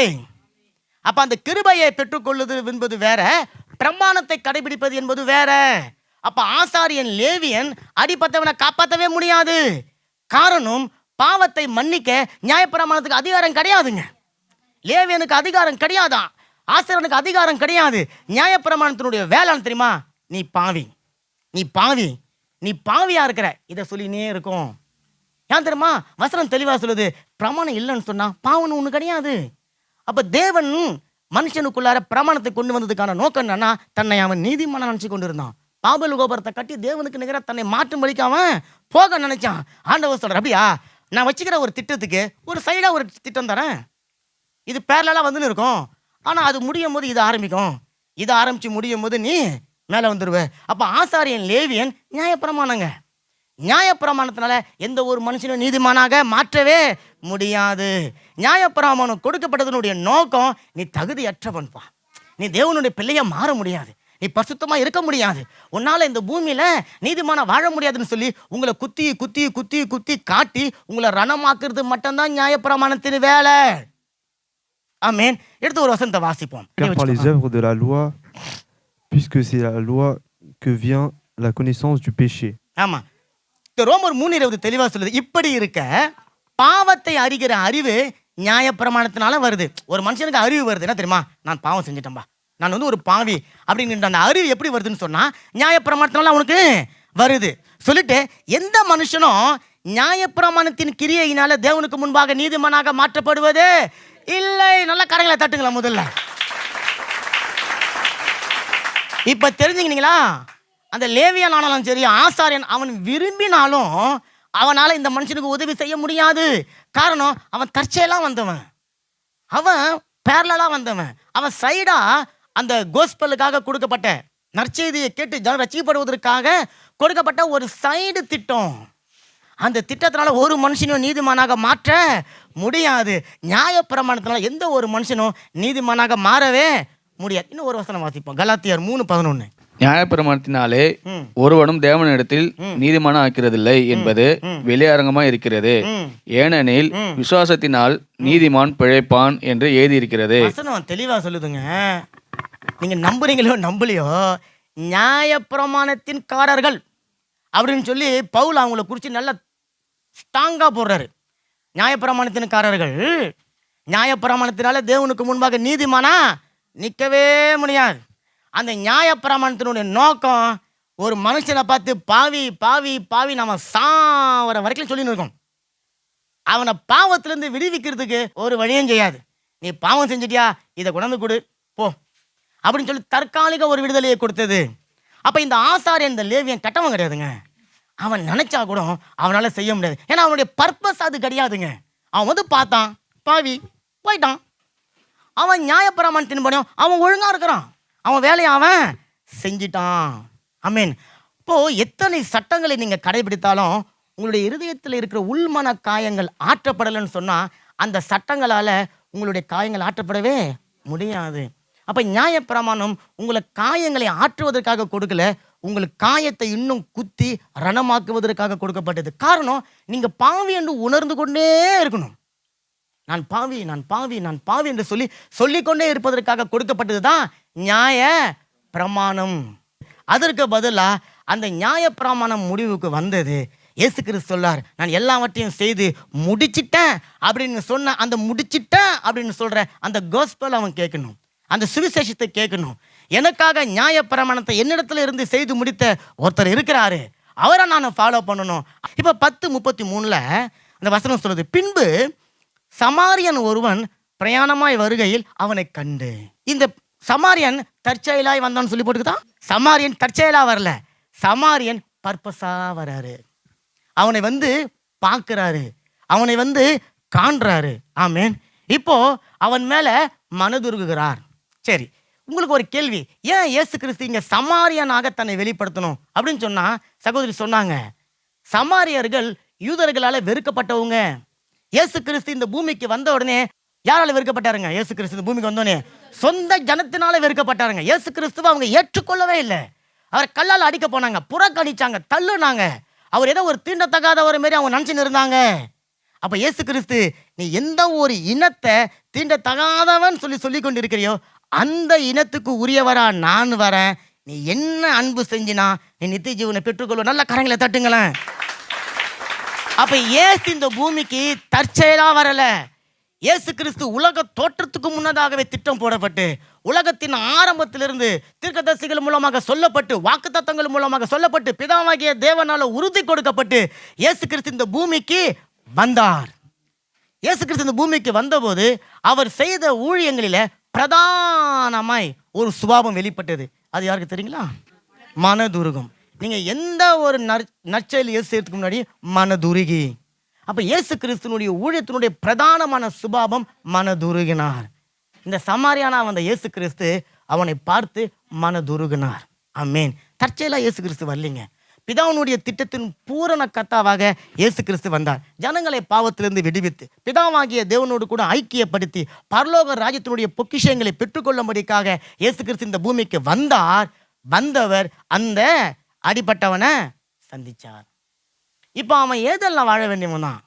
அப்ப அந்த கிருபையை பெற்றுக்கொள்வது என்பது வேற, பிரமாணத்தை கடைபிடிப்பது என்பது வேற. அப்ப ஆசாரியன் லேவியன் அடிப்பட்டவனை காப்பாற்றவே முடியாது. காரணம், பாவத்தை மன்னிக்க நியாயப்பிரமாணத்துக்கு அதிகாரம் கிடையாதுங்க. லேவியனுக்கு அதிகாரம் கிடையாதான், ஆசாரியனுக்கு அதிகாரம் கிடையாது. நியாயப்பிரமாணத்தினுடைய வேலை தெரியுமா? நீ பாவி, நீ பாவி, நீ பாவியா இருக்கிற, இதை சொல்லினே இருக்கும். ஏன் தெரியுமா? வசனம் தெளிவா சொல்லுது, பிரமாணம் இல்லைன்னு சொன்னா பாவம் ஒண்ணு கிடையாது. அப்ப தேவன் மனுஷனுக்குள்ளார பிரமாணத்தை கொண்டு வந்ததுக்கான நோக்கம் என்னன்னா, தன்னை அவன் நீதிமான நினைச்சு கொண்டு இருந்தான். பாபல் கோபுரத்தை கட்டி தேவனுக்கு நிகராக தன்னை மாற்றும்படிக்கு அவன் போக நினைச்சான். ஆண்டவர் சொல்ற, அப்படியா நான் வச்சுக்கிற ஒரு திட்டத்துக்கு ஒரு சைடா ஒரு திட்டம் தரேன், இது பேரலா வந்துன்னு இருக்கும். ஆனா அது முடியும் போது இது ஆரம்பிக்கும், இது ஆரம்பிச்சு முடியும் போது நீ மேல வந்துருவ. அப்ப ஆசாரியன் லேவியன் நியாயப்பிரமாணங்க. நியாயப்பிரமாணத்தினால எந்த ஒரு மனுஷனும் நீதிமானாக மாற்றவே முடியாது. நியாயப்பிரமாணம் கொடுக்கப்பட்டதனுடைய நோக்கம், நீ தகுதியற்றவன்பா, நீ தேவனுடைய பிள்ளைய மாற முடியாது, நீ பரிசுத்தமா இருக்க முடியாது, உன்னால இந்த பூமியில நீதிமான வாழ முடியாதுன்னு சொல்லி உங்களை குத்தி குத்தி குத்தி குத்தி காட்டி உங்களை ரணமாக்குறது மட்டும்தான் நியாயப்பிரமாணத்தின் வேலை. ஆமென். எடுத்து ஒரு வசனத்தை வாசிப்போம். Car par les œuvres de la loi, puisque c'est la loi que vient la connaissance du péché. ஆமா, ரோமர் 3:20 தெளிவா சொல்லுது. இப்படி இருக்க பாவத்தை அறிகிற அறிவு நியாயப்பிரமாணத்தினால வருது. ஒரு மனுஷனுக்கு அறிவு வருது, என்ன தெரியுமா? நான் பாவம் செஞ்சிட்டேன்பா, நான் ஒரு பாவி அப்படிங்கிற அந்த அறிவு எப்படி வருதுன்னு சொன்னா நியாயப்பிரமாணத்தினால அவனுக்கு வருது. சொல்லிட்டு எந்த மனுஷனும் நியாயப்பிரமாணத்தின் கிரியையினால தேவனுக்கு முன்பாக நீதிமானாக மாற்றப்படுவது இல்லை. நல்ல கரங்களை தட்டுங்களா முதல்ல. இப்ப தெரிஞ்சுக்கினீங்களா? அந்த லேவியன் ஆனாலும் சரி, ஆசாரியன், அவன் விரும்பினாலும் அவனால இந்த மனுஷனுக்கு உதவி செய்ய முடியாது. காரணம், அவன் தற்செயலா வந்தவன், அவன் பேரலா வந்தவன், அவன் சைடா அந்த கோஸ்பலுக்காக கொடுக்கப்பட்ட நற்செய்தியை கேட்டு ஜனம் ரட்சிக்கப்படுவதற்காக கொடுக்கப்பட்ட ஒரு சைடு திட்டம். அந்த திட்டத்தினால ஒரு மனுஷனும் நீதிமானாக மாற்ற முடியாது. நியாயப்பிரமாணத்தினால எந்த ஒரு மனுஷனும் நீதிமானாக மாறவே முடியாது. இன்னும் ஒரு வசனம் வாசிப்போம், கலாத்தியர் 3:11. நியாயப்பிரமாணத்தினாலே ஒருவனும் தேவனிடத்தில் நீதிமான ஆக்கிறதில்லை என்பது வெளியரங்கமா இருக்கிறது. ஏனெனில் விசுவாசத்தினால் நீதிமான் பிழைப்பான் என்று எழுதியிருக்கிறது. வசனம் தெளிவா சொல்லுதுங்க. நீங்க நம்புறீங்களோ நம்பலையோ, நியாயப்பிரமாணத்தின்காரர்கள் அப்படின்னு சொல்லி பவுல் அவங்கள குறித்து நல்ல ஸ்ட்ராங்கா போடுறாரு. நியாயப்பிரமாணத்தின்காரர்கள் நியாயப்பிரமாணத்தினால தேவனுக்கு முன்பாக நீதிமானா நிற்கவே முடியாது. அந்த நியாயப்பிரமாணத்தினுடைய நோக்கம் ஒரு மனுஷனை பார்த்து பாவி பாவி பாவி நம்ம சாவர வரைக்கும் சொல்லின்னு இருக்கோம். அவனை பாவத்திலேருந்து விடுவிக்கிறதுக்கு ஒரு வழியும் செய்யாது. நீ பாவம் செஞ்சிட்டியா, இதை கொண்டாந்து கொடு போ அப்படின்னு சொல்லி தற்காலிக ஒரு விடுதலையை கொடுத்தது. அப்போ இந்த ஆசாரியன், இந்த லேவியன் கட்டவன் கிடையாதுங்க. அவன் நினைச்சா கூட அவனால செய்ய முடியாது. ஏன்னா அவனுடைய பர்பஸ் அது கிடையாதுங்க. அவன் வந்து பார்த்தான், பாவி போயிட்டான். அவன் நியாயப்பிரமாணத்தின் படி அவன் ஒழுங்கா இருக்கிறான், அவன் வேலையை அவன் செஞ்சிட்டான். ஆமீன். இப்போ எத்தனை சட்டங்களை நீங்க கடைபிடித்தாலும் உங்களுடைய இருதயத்தில் இருக்கிற உள்மன காயங்கள் ஆற்றப்படலைன்னு சொன்னா அந்த சட்டங்களால உங்களுடைய காயங்கள் ஆற்றப்படவே முடியாது. அப்ப நியாயப்பிரமாணம் உங்களை காயங்களை ஆற்றுவதற்காக கொடுக்கல, உங்களுக்கு காயத்தை இன்னும் குத்தி ரணமாக்குவதற்காக கொடுக்கப்பட்டது. காரணம், நீங்க பாவி என்று உணர்ந்து கொண்டே இருக்கணும். நான் பாவி, நான் பாவி, நான் பாவி என்று சொல்லிக்கொண்டே இருப்பதற்காக கொடுக்கப்பட்டது தான் நியாய பிரமாணம். அதற்கு பதிலா அந்த நியாய பிரமாணம் முடிவுக்கு வந்தது. இயேசு கிறிஸ்து சொல்லார், நான் எல்லாவற்றையும் செய்து முடிச்சிட்டேன் அப்படின்னு சொன்ன அந்த முடிச்சிட்டேன் அப்படின்னு சொல்ற அந்த கோஸ்பல் அவன் கேட்கணும், அந்த சுவிசேஷத்தை கேட்கணும். எனக்காக நியாய பிரமாணத்தை என்னிடத்துல இருந்து செய்து முடித்த ஒருத்தர் இருக்கிறாரு, அவரை நான் ஃபாலோ பண்ணணும். இப்போ 10:33 அந்த வசனம் சொல்லுது, பின்பு சமாரியன் ஒருவன் பிரயாணமாய் வருகையில் அவனை கண்டு. இந்த சமாரியன் தற்செயலாய் வந்தான்னு சொல்லி போட்டுக்குதான். சமாரியன் தற்செயலா வரல, சமாரியன் பர்பஸா வராரு. அவனை வந்து பார்க்கிறாரு, அவனை வந்து காண்றாரு. ஆமேன். இப்போ அவன் மேல மனதுருகுகிறார். சரி, உங்களுக்கு ஒரு கேள்வி, ஏன் இயேசு கிறிஸ்து இங்க சமாரியனாக தன்னை வெளிப்படுத்தணும் அப்படின்னு சொன்னா சகோதரி சொன்னாங்க, சமாரியர்கள் யூதர்களால வெறுக்கப்பட்டவங்க. இயேசு கிறிஸ்து இந்த பூமிக்கு வந்த உடனே யாரால வெறுக்கப்பட்டாருங்க? இயேசு கிறிஸ்து இந்த பூமிக்கு வந்தோடனே சொந்த ஜனத்தினால வெறுக்கப்பட்டாருங்க. இயேசு கிறிஸ்துவை அவங்க ஏற்றுக்கொள்ளவே இல்லை. அவர் கல்லால் அடிக்க போனாங்க, புறக்கணிச்சாங்க, தள்ளுனாங்க. அவர் ஏதோ ஒரு தீண்டத்தகாதவர் மாரி அவங்க நினைச்சுன்னு இருந்தாங்க. அப்ப இயேசு கிறிஸ்து, நீ எந்த ஒரு இனத்தை தீண்டத்தகாதவன் சொல்லி கொண்டிருக்கிறியோ அந்த இனத்துக்கு உரியவரா நான் வரேன், நீ என்ன அன்பு செஞ்சினா நீ நித்திய ஜீவனை பெற்றுக்கொள்வ. நல்ல கரங்களை தட்டுங்களேன். அப்ப இயேசு இந்த பூமிக்கு தற்செயலா வரல. இயேசு கிறிஸ்து உலக தோற்றத்துக்கு முன்னதாகவே திட்டம் போடப்பட்டு, உலகத்தின் ஆரம்பத்திலிருந்து தீர்க்கதரிசிகள் மூலமாக சொல்லப்பட்டு, வாக்குத்தத்தங்கள் மூலமாக சொல்லப்பட்டு, பிதாவாகிய தேவனால உறுதி கொடுக்கப்பட்டு இயேசு கிறிஸ்து இந்த பூமிக்கு வந்தார். இயேசு கிறிஸ்து இந்த பூமிக்கு வந்தபோது அவர் செய்த ஊழியங்களில பிரதானமாய் ஒரு சுபாவம் வெளிப்பட்டது. அது யாருக்கு தெரியுங்களா? மனதுருகம். நீங்க எந்த ஒரு நற்செயல் இயேசு செய்யறதுக்கு முன்னாடி மனதுருகி. அப்ப இயேசு கிறிஸ்துனுடைய ஊழியத்தினுடைய பிரதானமான சுபாவம் மனதுருகினார். இந்த சமாரியானா வந்த இயேசு கிறிஸ்து அவனை பார்த்து மனதுருகினார். ஆமென். தற்செயலா இயேசு கிறிஸ்து வரலைங்க. பிதாவுனுடைய திட்டத்தின் பூரண கர்த்தாவாக இயேசு கிறிஸ்து வந்தார். ஜனங்களை பாவத்திலிருந்து விடுவித்து பிதாவாகிய தேவனோடு கூட ஐக்கியப்படுத்தி பரலோக ராஜ்யத்தினுடைய பொக்கிஷங்களை பெற்றுக்கொள்ளும்படிக்காக இயேசு கிறிஸ்து இந்த பூமிக்கு வந்தார். வந்தவர் அந்த அடிப்பட்டவனை சந்திச்சார். இப்போ அவன் ஏதெல்லாம் வாழ வேண்டியவன் தான்,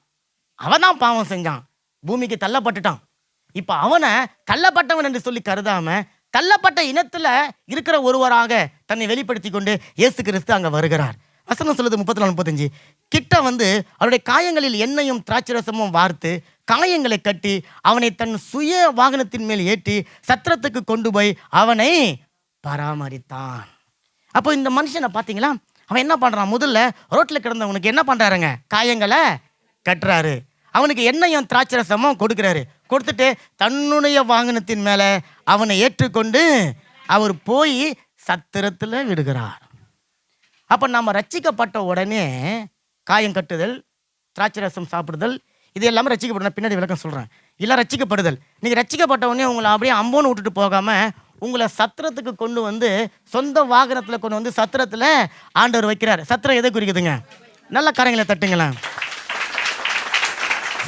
அவன் தான் பாவம் செஞ்சான், பூமிக்கு தள்ளப்பட்டுட்டான். இப்போ அவனை தள்ளப்பட்டவன் என்று சொல்லி கருதாம தள்ளப்பட்ட இனத்துல இருக்கிற ஒருவராக தன்னை வெளிப்படுத்தி கொண்டு இயேசு கிறிஸ்து அங்க வருகிறார். வசனம் சொல்லுது 34-35, கிட்ட வந்து அவருடைய காயங்களில் எண்ணெயும் திராட்சரசமும் வார்த்து காயங்களை கட்டி அவனை தன் சுய வாகனத்தின் மேல் ஏற்றி சத்திரத்துக்கு கொண்டு போய் அவனை பராமரித்தான். அப்போ இந்த மனுஷனை பார்த்தீங்களா, அவன் என்ன பண்ணுறான், முதல்ல ரோட்டில் கிடந்தவனுக்கு என்ன பண்ணுறாருங்க, காயங்களை கட்டுறாரு. அவனுக்கு எண்ணெயும் திராட்சரசமும் கொடுக்குறாரு. கொடுத்துட்டு தன்னுடைய வாகனத்தின் மேலே அவனை ஏற்றுக்கொண்டு அவர் போய் சத்திரத்தில் விடுகிறார். அப்போ நம்ம ரட்சிக்கப்பட்ட உடனே காயம் கட்டுதல், திராட்சரசம் சாப்பிடுதல், இது எல்லாமே ரட்சிக்கப்படணும். பின்னாடி விளக்கம் சொல்கிறேன். இல்லை ரட்சிக்கப்படுதல். நீங்கள் ரட்சிக்கப்பட்ட உடனே உங்களை அப்படியே அம்போன்னு விட்டுட்டு போகாமல் உங்களை சத்திரத்துக்கு கொண்டு வந்து சொந்த வாகனத்தில் கொண்டு வந்து சத்திரத்தில் ஆண்டவர் வைக்கிறார். சத்திரம் எதை குறிக்குதுங்க? நல்ல காரியங்களை தட்டுங்களேன்.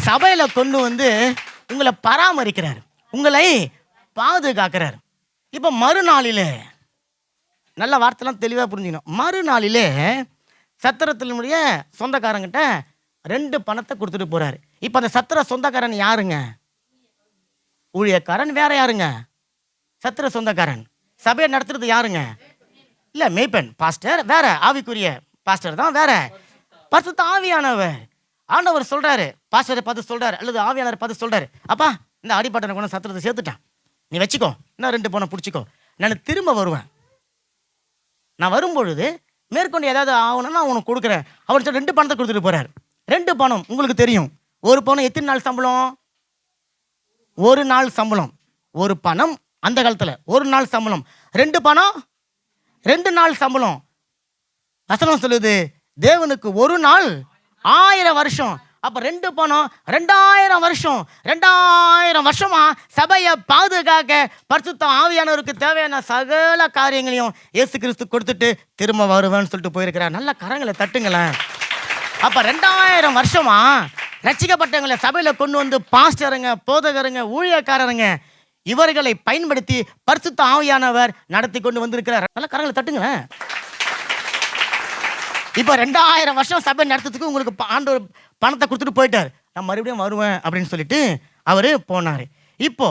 சபையில் கொண்டு வந்து உங்களை பராமரிக்கிறார், உங்களை பாதுகாக்கிறார். இப்போ மறுநாளிலே, நல்ல வார்த்தைலாம் தெளிவாக புரிஞ்சுக்கணும், மறுநாளிலே சத்திரத்தினுடைய சொந்தக்காரங்கிட்ட 2 பணத்தை கொடுத்துட்டு போறாரு. இப்போ அந்த சத்திர சொந்தக்காரன் யாருங்க? ஊழியக்காரன். வேற யாருங்க? சத்திர சொந்தக்காரன். சபையை நடத்துறது யாருங்க? இல்லை மேய்ப்பன், பாஸ்டர். வேற ஆவிக்குரிய பாஸ்டர் தான். வேற பரிசுத்த ஆவியானவர். ஆண்டவர் சொல்றாரு, பாஸ்டரை பார்த்து சொல்றாரு, அல்லது ஆவியானவர் பார்த்து சொல்றாரு, அப்பா இந்த அடிப்பட்டனை கொண்டு சத்திரத்தை சேர்த்துட்டான், நீ வச்சுக்கோ, இன்னும் 2 பணம் பிடிச்சிக்கோ, நான் திரும்ப வருவேன். நான் வரும்பொழுது மேற்கொண்டு ஏதாவது ஆகணும்னா உனக்கு கொடுக்குறேன். அவர் 2 பணத்தை கொடுத்துட்டு போறாரு. 2 பணம் உங்களுக்கு தெரியும். 1 பணம் எத்தனை நாள் சம்பளம்? 1 நாள் சம்பளம். 1 பணம் அந்த காலத்தில் 1 நாள் சம்பளம். 2 பணம் 2 நாள் சம்பளம். வசனம் சொல்லுது, தேவனுக்கு 1 நாள் 1000 வருஷம். அப்ப 2 பணம் 2000 வருஷம். 2000 வருஷமா சபையை பாதுகாக்க பரிசுத்த ஆவியானவருக்கு தேவையான சகல காரியங்களையும் இயேசு கிறிஸ்து கொடுத்துட்டு திரும்ப வருவேன்னு சொல்லிட்டு போயிருக்கிறார். நல்ல கரங்களை தட்டுங்களேன். அப்ப 2000 வருஷமா ரட்சிக்கப்பட்டவங்களை சபையில கொண்டு வந்து பாஸ்டருங்க, போதகருங்க, ஊழியக்காரருங்க இவர்களை பயன்படுத்தி பரிசுத்த ஆவியானவர் நடத்தி கொண்டு வந்திருக்கிறார். நல்ல கரங்களை தட்டுங்களேன். இப்போ 2000 வருஷம் சபை நடத்துறதுக்கு உங்களுக்கு ஆண்டவர் பணத்தை கொடுத்துட்டு போயிட்டார். நான் மறுபடியும் வருவேன் அப்படின்னு சொல்லிட்டு அவர் போனார். இப்போ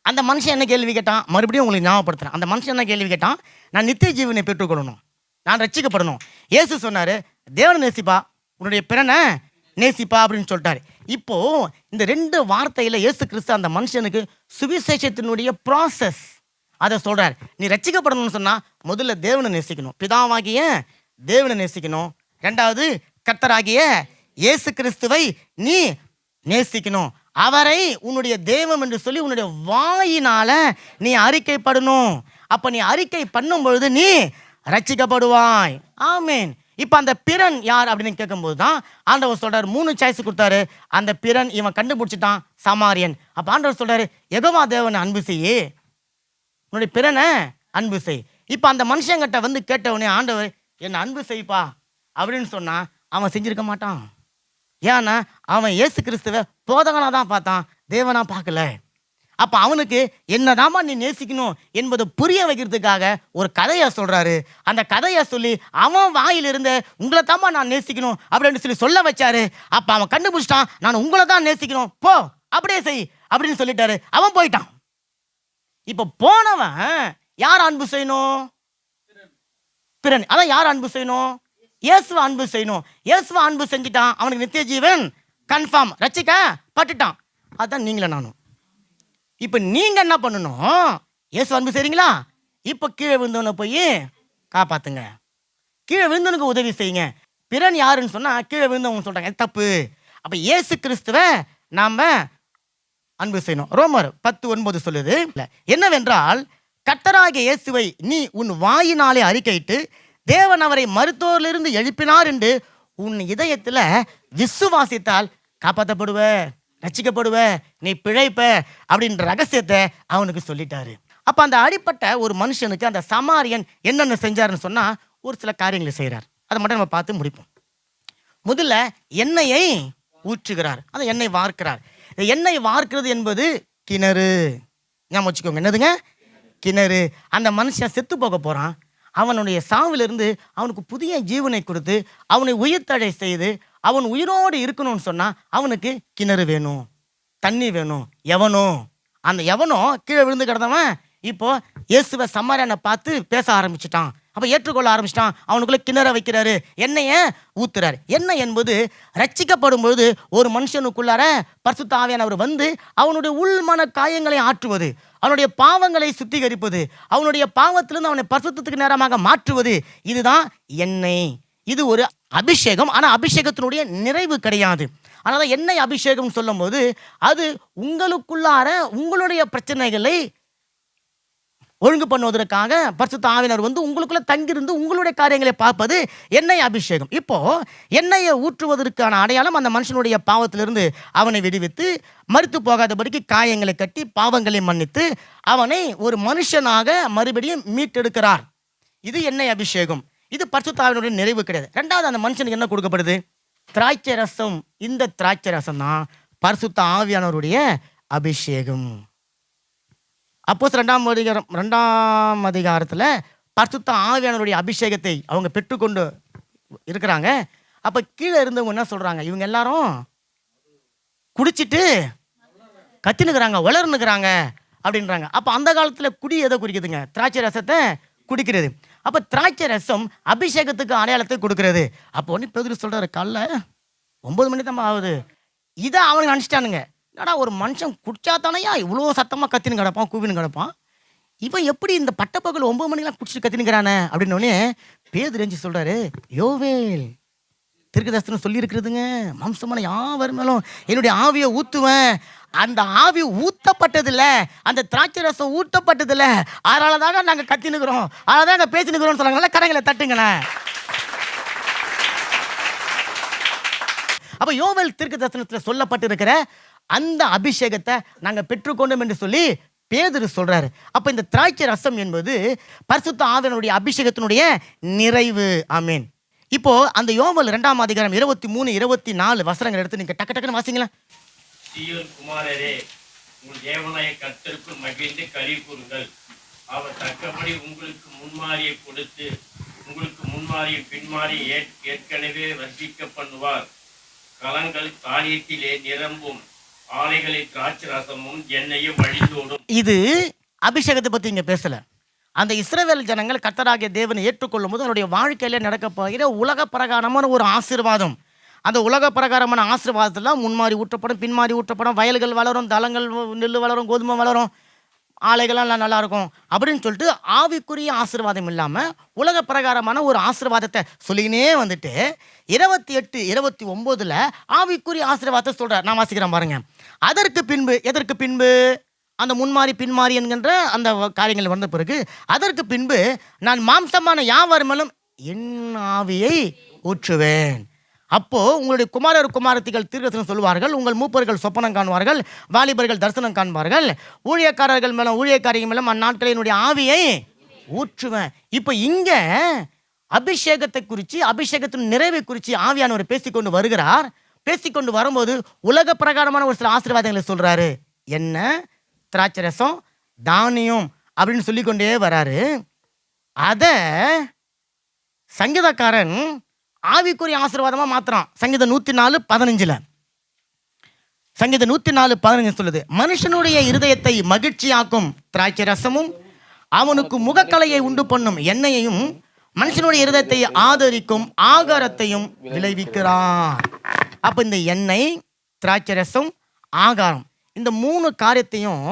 அந்த மனுஷன் என்ன கேள்வி கேட்டான்? மறுபடியும் உங்களுக்கு ஞாபகப்படுத்துறேன். அந்த மனுஷன் என்ன கேள்வி கேட்டான்? நான் நித்திய ஜீவனை பெற்றுக்கொள்ளணும், நான் ரட்சிக்கப்படணும். இயேசு சொன்னார், தேவனை நேசிப்பா, உன்னுடைய பிறனை நேசிப்பா அப்படின்னு சொல்லிட்டாரு. இப்போ இந்த 2 வார்த்தையில் இயேசு கிறிஸ்து அந்த மனுஷனுக்கு சுவிசேஷத்தினுடைய ப்ராசஸ் அதை சொல்றார். நீ ரட்சிக்கப்படணும்னு சொன்னா முதல்ல தேவனை நேசிக்கணும், பிதாவாகிய தேவனை நேசிக்கணும். 2வது கர்த்தராகிய இயேசு கிறிஸ்துவை நீ நேசிக்கணும். அவரை உன்னுடைய தெய்வம் என்று சொல்லி உன்னுடைய வாயினால நீ அறிக்கைப்படணும். அப்ப நீ அறிக்கை பண்ணும் பொழுது நீ ரட்சிக்கப்படுவாய். ஆமேன். இப்போ அந்த பிறன் யார் அப்படின்னு கேட்கும்போது தான் ஆண்டவர் சொல்றாரு, 3 சாய்ஸ் கொடுத்தாரு. அந்த பிறன் இவன் கண்டுபிடிச்சிட்டான், சமாரியன். அப்ப ஆண்டவர் சொல்றாரு, யெகோவா தேவனை அன்பு செய்யி, உன்னுடைய பிறனை அன்பு செய். இப்போ அந்த மனுஷங்கிட்ட வந்து கேட்டவனே, ஆண்டவர் என்னை அன்பு செய்ப்பா அப்படின்னு சொன்னா அவன் செஞ்சிருக்க மாட்டான். ஏன்னா அவன் இயேசு கிறிஸ்துவை போதகனா தான் பார்த்தான், தேவனா பார்க்கல. அப்போ அவனுக்கு என்னதாம்மா நீ நேசிக்கணும் என்பதை புரிய வைக்கிறதுக்காக ஒரு கதையை சொல்றாரு. அந்த கதையை சொல்லி அவன் வாயிலிருந்து உங்களை தாம்மா நான் நேசிக்கணும் அப்படின்னு சொல்லி சொல்ல வச்சாரு. அப்போ அவன் கண்டுபிடிச்சிட்டான், நான் உங்களை தான் நேசிக்கணும், போ அப்படியே செய் அப்படின்னு சொல்லிட்டாரு. அவன் போயிட்டான். இப்போ போனவன் யார் அன்பு செய்யணும்? பிறன். அதான் யார் அன்பு செய்யணும்? இயேசுவை அன்பு செய்யணும். இயேசுவை அன்பு செஞ்சுட்டான், அவனுக்கு நித்திய ஜீவன் கன்ஃபார்ம், ரட்சிக்க பட்டுட்டான். அதான் நீங்களே நானும். இப்போ நீங்க என்ன பண்ணணும்? இயேசு அன்பு செய்றீங்களா? இப்போ கீழே விழுந்தவனை போய் காப்பாத்துங்க, கீழே விழுந்தவனுக்கு உதவி செய்யுங்க. பிறன் யாருன்னு சொன்னா கீழே விழுந்தவங்க சொல்றாங்க, தப்பு. அப்ப இயேசு கிறிஸ்துவை நாம அன்பு செய்யணும். ரோமர் 10:9 சொல்லுது என்னவென்றால், கர்த்தராகிய இயேசுவை நீ உன் வாயினாலே அறிக்கையிட்டு தேவன் அவரை மருத்துவரிலிருந்து எழுப்பினார் என்று உன் இதயத்தில் விசுவாசித்தால் காப்பாற்றப்படுவ, ரட்சிக்கப்படுவ, நீ பிழைப்ப அப்படின்ற ரகசியத்தை அவனுக்கு சொல்லிட்டாரு. அப்போ அந்த அடிப்பட்ட ஒரு மனுஷனுக்கு அந்த சமாரியன் என்னென்ன செஞ்சாருன்னு சொன்னா ஒரு சில காரியங்களை செய்கிறார். அதை மட்டும் நம்ம பார்த்து முடிப்போம். முதல்ல எண்ணெயை ஊற்றுகிறார், அந்த எண்ணெய் வார்க்கிறார். எண்ணெய் வார்க்கிறது என்பது கிணறு. ஞாபகம் வச்சுக்கோங்க, என்னதுங்க? கிணறு. அந்த மனுஷன் செத்து போக போறான், அவனுடைய சாவிலிருந்து அவனுக்கு புதிய ஜீவனை கொடுத்து அவனை உயிர்த்தழை செய்து அவன் உயிரோடு இருக்கணும்னு சொன்னா அவனுக்கு கிணறு வேணும், தண்ணி வேணும். எவனோ கீழே விழுந்து கிடந்தவன் இப்போ இயேசுவை சமாரியனை பார்த்து பேச ஆரம்பிச்சுட்டான். அப்போ ஏற்றுக்கொள்ள ஆரம்பிச்சிட்டான். அவனுக்குள்ளே கிணற வைக்கிறாரு, எண்ணெயை ஊத்துறாரு. எண்ணெய் என்பது ரட்சிக்கப்படும் பொழுது ஒரு மனுஷனுக்குள்ளார பரிசுத்த ஆவியானவர் வந்து அவனுடைய உள்மன காயங்களை ஆற்றுவது, அவனுடைய பாவங்களை சுத்திகரிப்பது, அவனுடைய பாவத்திலிருந்து அவனை பரிசுத்தத்துக்கு நேரமாக மாற்றுவது. இதுதான் எண்ணெய். இது ஒரு அபிஷேகம். ஆனால் அபிஷேகத்தினுடைய நிறைவு கிடையாது. அதனால எண்ணெய் அபிஷேகம் சொல்லும் போது அது உங்களுக்குள்ளார உங்களுடைய பிரச்சனைகளை ஒழுங்கு பண்ணுவதற்காக பரிசுத்த ஆவியானவர் வந்து உங்களுக்குள்ள தங்கியிருந்து உங்களுடைய காரியங்களை பார்ப்பது எண்ணெய் அபிஷேகம். இப்போ எண்ணெயை ஊற்றுவதற்கான அடையாளம் அந்த மனுஷனுடைய பாவத்திலிருந்து அவனை விடுவித்து மரித்து போகாதபடிக்கு காயங்களை கட்டி பாவங்களை மன்னித்து அவனை ஒரு மனுஷனாக மறுபடியும் மீட்டெடுக்கிறார். இது எண்ணெய் அபிஷேகம். இது பரிசுத்த ஆவியானவருடைய நிறைவு கிடையாது. ரெண்டாவது, அந்த மனுஷனுக்கு என்ன கொடுக்கப்படுது? திராட்சை ரசம். இந்த திராட்சை ரசம் தான் பரிசுத்த ஆவியானவருடைய அபிஷேகம். அப்போஸ்தலர் 2ஆம் அதிகாரத்தில் பரிசுத்த ஆவியானவருடைய அபிஷேகத்தை அவங்க பெற்றுக்கொண்டு இருக்கிறாங்க. அப்போ கீழே இருந்தவங்க என்ன சொல்கிறாங்க? இவங்க எல்லாரும் குடிச்சிட்டு கத்தினுக்கிறாங்க, வளர்னுக்கிறாங்க அப்படின்றாங்க. அப்போ அந்த காலத்தில் குடி எதை குறிக்குதுங்க? திராட்சை ரசத்தை குடிக்கிறது. அப்போ திராட்சை ரசம் அபிஷேகத்துக்கு அடையாளத்தை கொடுக்கிறது. அப்போ ஒன்று பேதுரு சொல்கிறாரு, காலைல 9 மணி தான் ஆகுது. இதை அவனுக்கு நினச்சிட்டானுங்க. என்னடா ஒரு மனுஷன் குடிச்சா தானையா இவ்வளோ சத்தமாக கத்தின்னு கிடப்பான், கூவின்னு கிடப்பான், இவன் எப்படி இந்த பட்டப்பகல் 9 மணிக்கெலாம் குடிச்சிட்டு கத்தினுக்கிறானே அப்படின்னோடனே பேதுரு எஞ்சி சொல்கிறாரு, யோவேல் தீர்க்கதரிசனம் சொல்லியிருக்கிறதுங்க, மாம்சமான யாவர் மேலும் என்னுடைய ஆவியை ஊற்றுவேன். அந்த ஆவி ஊற்றப்பட்டதில்ல, அந்த திராட்சை ரசம் ஊற்றப்பட்டதில்ல, அதனால தாங்க நாங்கள் கத்தினுக்கிறோம், அதனால தான் நாங்கள் பேசினுக்கிறோம்னு சொல்கிறாங்களே. கரைகளை தட்டுங்களேன். அப்போ யோவேல் தீர்க்கதரிசனத்தில் சொல்லப்பட்டிருக்கிற அந்த அபிஷேகத்தை நாங்கள் பெற்றுக்கொண்டோம் என்று சொல்லி பேதுரு சொல்றாரு. அப்போ இந்த திராட்சை ரசம் என்பது பரிசுத்த ஆவியானவருடைய அபிஷேகத்தினுடைய நிறைவு. ஆமீன். இப்போ அந்த யோவேல் 2ஆம் அதிகாரம் 23, 24 வசனங்கள் எடுத்து நீங்க டக்கு டக்குன்னு வாசிங்களா. சீயோன் குமாரரே, உங்கள் தேவனாய கர்த்தருக்குள் மகிழ்ந்து களி கூறுங்கள். அவர் தக்கபடி உங்களுக்கு முன்மாரியை கொடுத்து உங்களுக்கு முன்மாரியை பின்மாறி ஏற்கனவே வர்ஷிக்க பண்ணுவார். களங்கள் தானியத்திலே நிரம்பும், ஆலைகளில் திராட்சை ரசமும் எண்ணெயும் வழிந்தோடும். இது அபிஷேகத்தை பத்தி இங்க பேசல. அந்த இஸ்ரவேல் ஜனங்கள் கர்த்தராகிய தேவனை ஏற்றுக்கொள்ளும் போது அவருடைய வாழ்க்கையில நடக்க போகிற உலக பிரகாரமான ஒரு ஆசீர்வாதம். அந்த உலக பிரகாரமான ஆசீர்வாதத்தில் முன்மாறி ஊற்றப்படும், பின்மாறி ஊற்றப்படும், வயல்கள் வளரும், தளங்கள் நெல் வளரும், கோதுமை வளரும், ஆலைகள்லாம் நல்லா இருக்கும் அப்படின்னு சொல்லிட்டு ஆவிக்குரிய ஆசீர்வாதம் இல்லாமல் உலக பிரகாரமான ஒரு ஆசீர்வாதத்தை சொல்லினே வந்துட்டு 28, 29 ஆவிக்குரிய ஆசீர்வாதத்தை சொல்கிறார். நான் வாசிக்கிறேன் பாருங்க. அதற்கு பின்பு, எதற்கு பின்பு? அந்த முன்மாறி பின்மாறி என்கின்ற அந்த காரியங்கள் வந்த பிறகு, அதற்கு பின்பு நான் மாம்சமான யாவர் மேலும் என் ஆவியை ஊற்றுவேன். அப்போ உங்களுடைய குமாரர் குமாரத்திகள் தீர்க்கதரிசனம் சொல்வார்கள், உங்கள் மூப்பர்கள் சொப்பனம் காணுவார்கள், வாலிபர்கள் தரிசனம் காண்பார்கள், ஊழியக்காரர்கள் மேலும் ஊழியக்காரிகள் மேலும் அந்நாட்களில் என்னுடைய ஆவியை ஊற்றுவேன். இப்போ இங்க அபிஷேகத்தை குறித்து, அபிஷேகத்தின் நிறைவை குறித்து ஆவியானவர் பேசிக்கொண்டு வருகிறார். பேசிக்கொண்டு வரும்போது உலக பிரகாரமான ஒரு சில ஆசீர்வாதங்களை சொல்றாரு. என்ன? திராட்சை ரசம், தானியம் அப்படின்னு சொல்லிக்கொண்டே வராரு. அதை சங்கீதக்காரன் ஆவிக்குரிய ஆசீர்வாதமா மாத்திரம். சங்கீதம் 104:15 சங்கீதம் 104:15 சொல்லுது, மனுஷனுடைய இருதயத்தை மகிழ்ச்சியாக்கும் திராட்சை ரசமும் அவனுக்கு முகக்கலையை உண்டு பண்ணும் எண்ணெயையும் மனுஷனுடைய இருதயத்தை ஆதரிக்கும் ஆகாரத்தையும் விளைவிக்கிறான். அப்ப இந்த எண்ணெய், திராட்சை ரசம், ஆகாரம், இந்த 3 காரியத்தையும்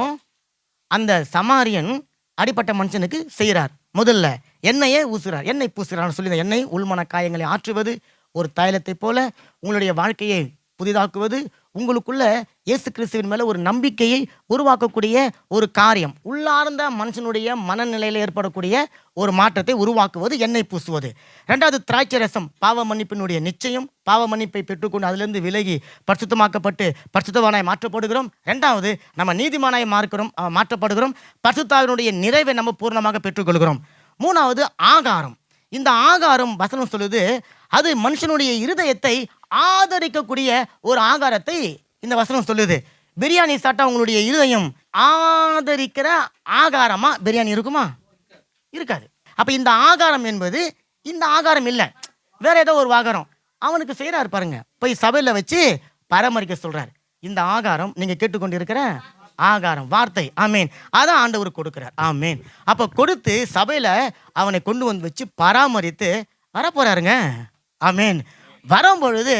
அந்த சமாரியன் அடிப்பட்ட மனுஷனுக்கு செய்கிறார். முதல்ல எண்ணெயை ஊசுறார், எண்ணெய் பூசுகிறார் சொல்லி எண்ணெய் உள்மன காயங்களை ஆற்றுவது, ஒரு தைலத்தை போல உங்களுடைய வாழ்க்கையை புதிதாக்குவது, உங்களுக்குள்ள இயேசு கிறிஸ்துவின் மேலே ஒரு நம்பிக்கையை உருவாக்கக்கூடிய ஒரு காரியம், உள்ளார்ந்த மனுஷனுடைய மனநிலையில் ஏற்படக்கூடிய ஒரு மாற்றத்தை உருவாக்குவது எண்ணெய் பூசுவது. ரெண்டாவது திராட்சை ரசம், பாவ மன்னிப்பினுடைய நிச்சயம். பாவ மன்னிப்பை பெற்றுக்கொண்டு அதிலிருந்து விலகி பரிசுத்தமாக்கப்பட்டு பரிசுத்தவானாய் மாற்றப்படுகிறோம். ரெண்டாவது நம்ம நீதிமானாய் மாற்றப்படுகிறோம். பரிசுத்தாவினுடைய நிறைவை நம்ம பூர்ணமாக பெற்றுக்கொள்கிறோம். மூணாவது ஆகாரம். இந்த ஆகாரம் வசனம் சொல்லுது, அது மனுஷனுடைய இருதயத்தை ஆதரிக்கக்கூடிய ஒரு ஆகாரத்தை இந்த வசனம் சொல்லுது. பிரியாணி சாப்பிட்டா உங்களுடைய இருதயம் ஆதரிக்கிற ஆகாரமா பிரியாணி இருக்குமா? இருக்காது. அப்ப இந்த ஆகாரம் என்பது இந்த ஆகாரம் இல்லை, வேற ஏதோ ஒரு ஆகாரம் அவனுக்கு செய்யறாரு பாருங்க. போய் சபையில வச்சு பராமரிக்க சொல்றாரு. இந்த ஆகாரம் நீங்க கேட்டுக்கொண்டு இருக்கிற ஆகாரம், வார்த்தை. ஆமேன். அதான் ஆண்டவர் கொடுக்கிறார். ஆமேன். அப்போ கொடுத்து சபையில் அவனை கொண்டு வந்து வச்சு பராமரித்து வரப்போறாருங்க. ஆமேன். வரும்பொழுது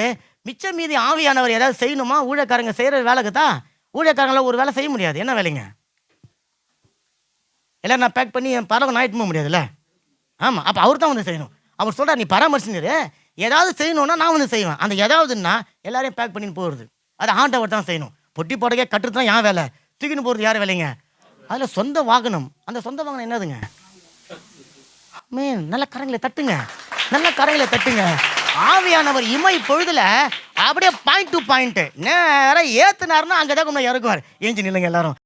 மிச்சம் மீதி ஆவியானவர் ஏதாவது செய்யணுமா? ஊழியக்காரங்க செய்கிற வேலைக்கு தான். ஊழியக்காரங்கள ஒரு வேலை செய்ய முடியாது. என்ன வேலைங்க? எல்லாம் நான் பேக் பண்ணி என் பறவை நாயிட்டு போக முடியாதுல்ல. ஆமாம். அப்போ அவர் தான் வந்து செய்யணும். அவர் சொல்கிறார், நீ பராமரிச்சுரு, ஏதாவது செய்யணும்னா நான் வந்து செய்வேன். அந்த ஏதாவதுன்னா எல்லாரையும் பேக் பண்ணின்னு போகிறது, அது ஆண்டவர் தான் செய்யணும். பொட்டி போடக்கே கட்டுறது தான் என் வேலை, தூக்கின்னு போகிறது யார் வேலைங்க? அதில் சொந்த வாகனம். அந்த சொந்த வாகனம் என்னதுங்க? நல்ல கரங்களை தட்டுங்க, நல்ல கரங்களை தட்டுங்க. ஆவியானவர் இமை பொழுதுல அப்படியே பாயிண்ட் டு பாயிண்ட் நேரம் ஏத்துனாருன்னா அங்கே தான் கொஞ்சம் இறக்குவார். ஏஞ்சி நில்லுங்க எல்லாரும்.